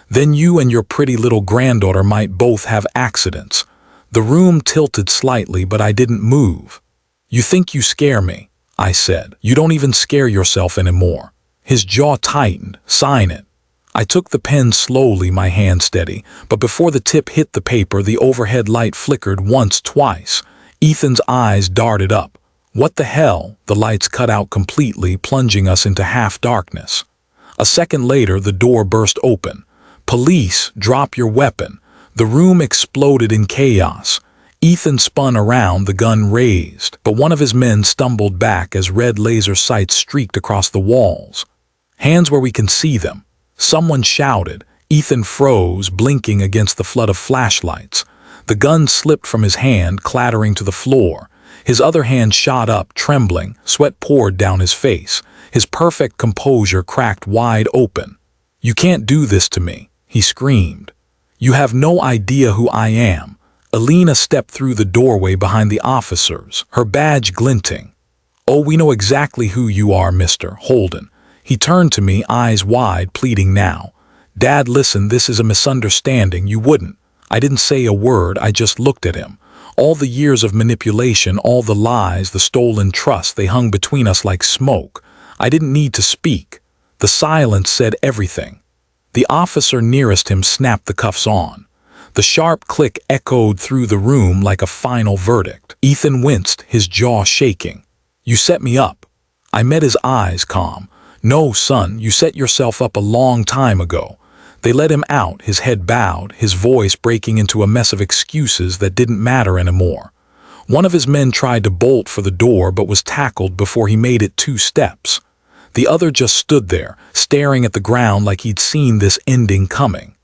Speaker 1: "Then you and your pretty little granddaughter might both have accidents." The room tilted slightly, but I didn't move. "You think you scare me," I said. "You don't even scare yourself anymore." His jaw tightened. "Sign it." I took the pen slowly, my hand steady, but before the tip hit the paper, the overhead light flickered once, twice. Ethan's eyes darted up. "What the hell?" The lights cut out completely, plunging us into half-darkness. A second later, the door burst open. "Police, drop your weapon." The room exploded in chaos. Ethan spun around, the gun raised, but one of his men stumbled back as red laser sights streaked across the walls. "Hands where we can see them." Someone shouted. Ethan froze, blinking against the flood of flashlights. The gun slipped from his hand, clattering to the floor. His other hand shot up, trembling, sweat poured down his face. His perfect composure cracked wide open. "You can't do this to me," he screamed. "You have no idea who I am." Alina stepped through the doorway behind the officers, her badge glinting. "Oh, we know exactly who you are, Mr. Holden." He turned to me, eyes wide, pleading now. "Dad, listen, this is a misunderstanding. You wouldn't." I didn't say a word, I just looked at him. All the years of manipulation, all the lies, the stolen trust, they hung between us like smoke. I didn't need to speak. The silence said everything. The officer nearest him snapped the cuffs on. The sharp click echoed through the room like a final verdict. Ethan winced, his jaw shaking. "You set me up." I met his eyes, calm. "No, son, you set yourself up a long time ago." They let him out, his head bowed, his voice breaking into a mess of excuses that didn't matter anymore. One of his men tried to bolt for the door but was tackled before he made it 2 steps. The other just stood there, staring at the ground like he'd seen this ending coming.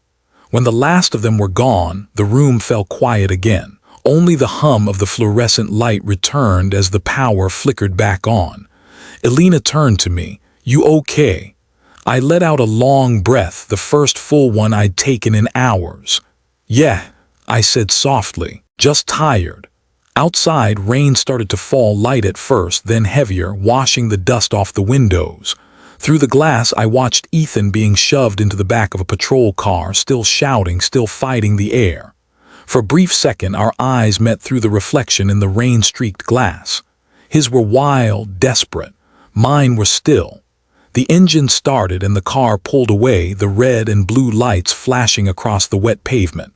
Speaker 1: When the last of them were gone, the room fell quiet again. Only the hum of the fluorescent light returned as the power flickered back on. Alina turned to me. "You okay?" I let out a long breath, the first full one I'd taken in hours. "Yeah," I said softly, "just tired." Outside, rain started to fall, light at first, then heavier, washing the dust off the windows. Through the glass, I watched Ethan being shoved into the back of a patrol car, still shouting, still fighting the air. For a brief second, our eyes met through the reflection in the rain-streaked glass. His were wild, desperate. Mine were still. The engine started and the car pulled away, the red and blue lights flashing across the wet pavement.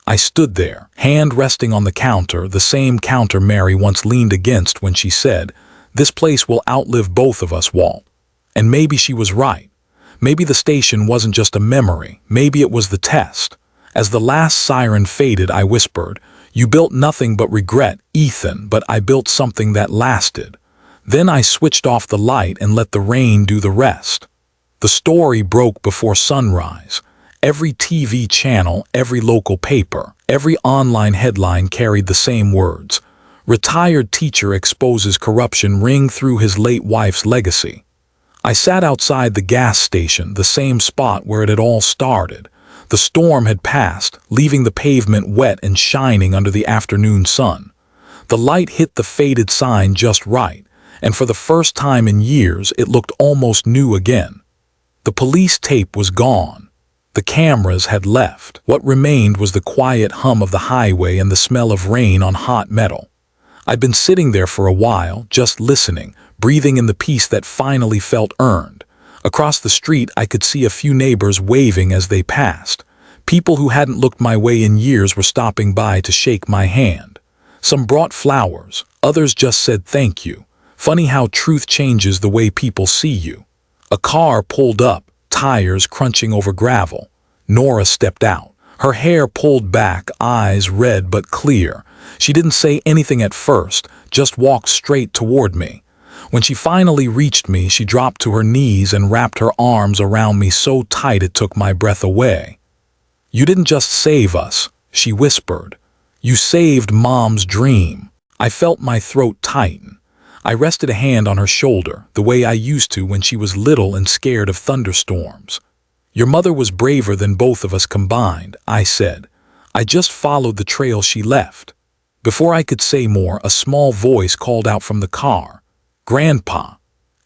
Speaker 1: I stood there, hand resting on the counter, the same counter Mary once leaned against when she said, "This place will outlive both of us, Walt." And maybe she was right. Maybe the station wasn't just a memory, maybe it was the test. As the last siren faded, I whispered, "You built nothing but regret, Ethan, but I built something that lasted." Then I switched off the light and let the rain do the rest. The story broke before sunrise. Every TV channel, every local paper, every online headline carried the same words. "Retired teacher exposes corruption ring through his late wife's legacy." I sat outside the gas station, the same spot where it had all started. The storm had passed, leaving the pavement wet and shining under the afternoon sun. The light hit the faded sign just right, and for the first time in years it looked almost new again. The police tape was gone. The cameras had left. What remained was the quiet hum of the highway and the smell of rain on hot metal. I'd been sitting there for a while, just listening, breathing in the peace that finally felt earned. Across the street I could see a few neighbors waving as they passed. People who hadn't looked my way in years were stopping by to shake my hand. Some brought flowers, others just said thank you. Funny how truth changes the way people see you. A car pulled up, tires crunching over gravel. Nora stepped out, her hair pulled back, eyes red but clear. She didn't say anything at first, just walked straight toward me. When she finally reached me, she dropped to her knees and wrapped her arms around me so tight it took my breath away. "You didn't just save us," she whispered. "You saved Mom's dream." I felt my throat tighten. I rested a hand on her shoulder, the way I used to when she was little and scared of thunderstorms. "Your mother was braver than both of us combined," I said. "I just followed the trail she left." Before I could say more, a small voice called out from the car. "Grandpa."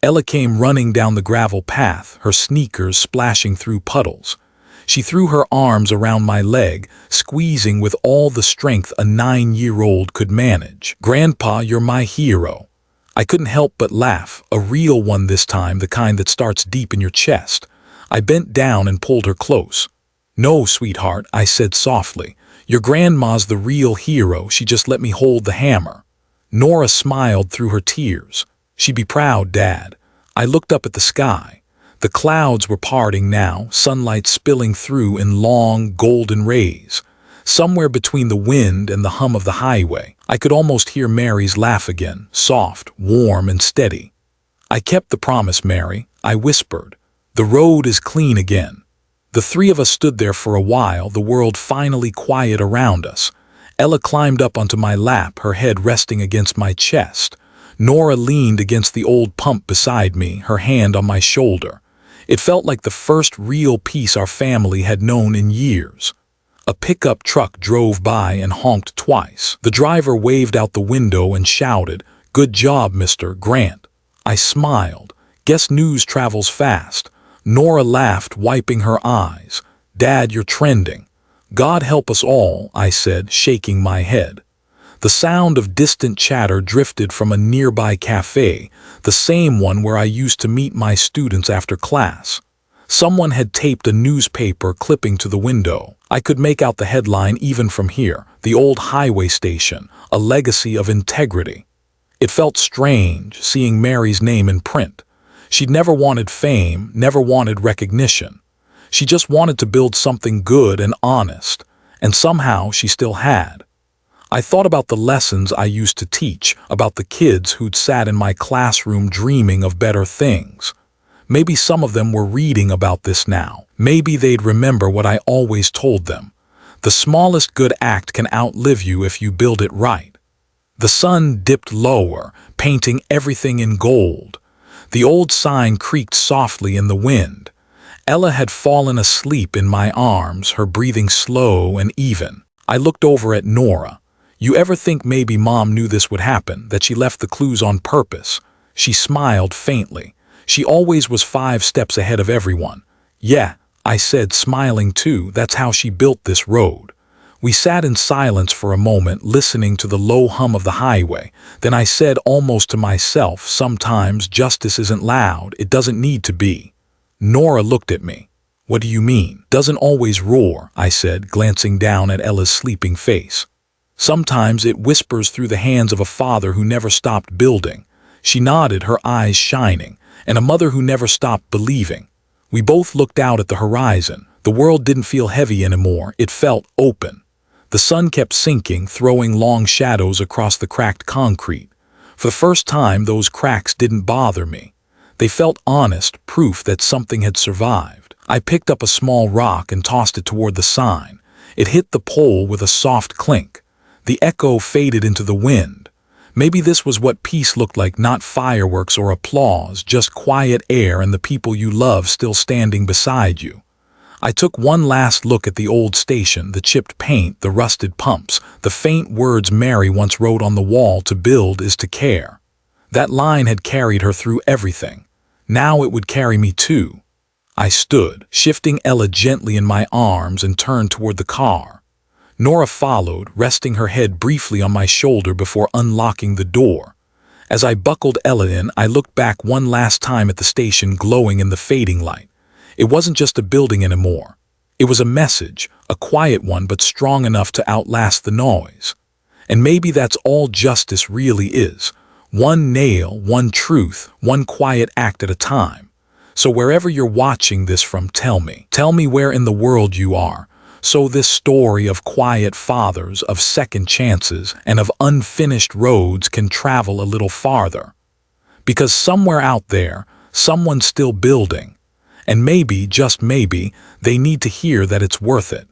Speaker 1: Ella came running down the gravel path, her sneakers splashing through puddles. She threw her arms around my leg, squeezing with all the strength a 9-year-old could manage. "Grandpa, you're my hero." I couldn't help but laugh, a real one this time, the kind that starts deep in your chest. I bent down and pulled her close. "No, sweetheart," I said softly. "Your grandma's the real hero, she just let me hold the hammer." Nora smiled through her tears. "She'd be proud, Dad." I looked up at the sky. The clouds were parting now, sunlight spilling through in long, golden rays. Somewhere between the wind and the hum of the highway, I could almost hear Mary's laugh again, soft, warm, and steady. "I kept the promise, Mary," I whispered. "The road is clean again." The 3 of us stood there for a while, the world finally quiet around us. Ella climbed up onto my lap, her head resting against my chest. Nora leaned against the old pump beside me, her hand on my shoulder. It felt like the first real peace our family had known in years. A pickup truck drove by and honked twice. The driver waved out the window and shouted, "Good job, Mr. Grant." I smiled. Guess news travels fast. Nora laughed, wiping her eyes. "Dad, you're trending." "God help us all," I said, shaking my head. The sound of distant chatter drifted from a nearby cafe, the same one where I used to meet my students after class. Someone had taped a newspaper clipping to the window. I could make out the headline even from here, "The Old Highway Station, a Legacy of Integrity." It felt strange, seeing Mary's name in print. She'd never wanted fame, never wanted recognition. She just wanted to build something good and honest, and somehow she still had. I thought about the lessons I used to teach, about the kids who'd sat in my classroom dreaming of better things. Maybe some of them were reading about this now. Maybe they'd remember what I always told them. The smallest good act can outlive you if you build it right. The sun dipped lower, painting everything in gold. The old sign creaked softly in the wind. Ella had fallen asleep in my arms, her breathing slow and even. I looked over at Nora. "You ever think maybe Mom knew this would happen, that she left the clues on purpose?" She smiled faintly. She always was 5 steps ahead of everyone. "Yeah," I said, smiling too, "that's how she built this road." We sat in silence for a moment, listening to the low hum of the highway. Then I said, almost to myself, "Sometimes justice isn't loud, it doesn't need to be." Nora looked at me. "What do you mean?" "Doesn't always roar," I said, glancing down at Ella's sleeping face. "Sometimes it whispers through the hands of a father who never stopped building." She nodded, her eyes shining. "And a mother who never stopped believing." We both looked out at the horizon. The world didn't feel heavy anymore, it felt open. The sun kept sinking, throwing long shadows across the cracked concrete. For the first time, those cracks didn't bother me. They felt honest, proof that something had survived. I picked up a small rock and tossed it toward the sign. It hit the pole with a soft clink. The echo faded into the wind. Maybe this was what peace looked like, not fireworks or applause, just quiet air and the people you love still standing beside you. I took one last look at the old station, the chipped paint, the rusted pumps, the faint words Mary once wrote on the wall, "To build is to care." That line had carried her through everything. Now it would carry me too. I stood, shifting Ella gently in my arms, and turned toward the car. Nora followed, resting her head briefly on my shoulder before unlocking the door. As I buckled Ella in, I looked back one last time at the station glowing in the fading light. It wasn't just a building anymore. It was a message, a quiet one but strong enough to outlast the noise. And maybe that's all justice really is. One nail, one truth, one quiet act at a time. So wherever you're watching this from, tell me where in the world you are, so this story of quiet fathers, of second chances, and of unfinished roads can travel a little farther. Because somewhere out there, someone's still building. And maybe, just maybe, they need to hear that it's worth it.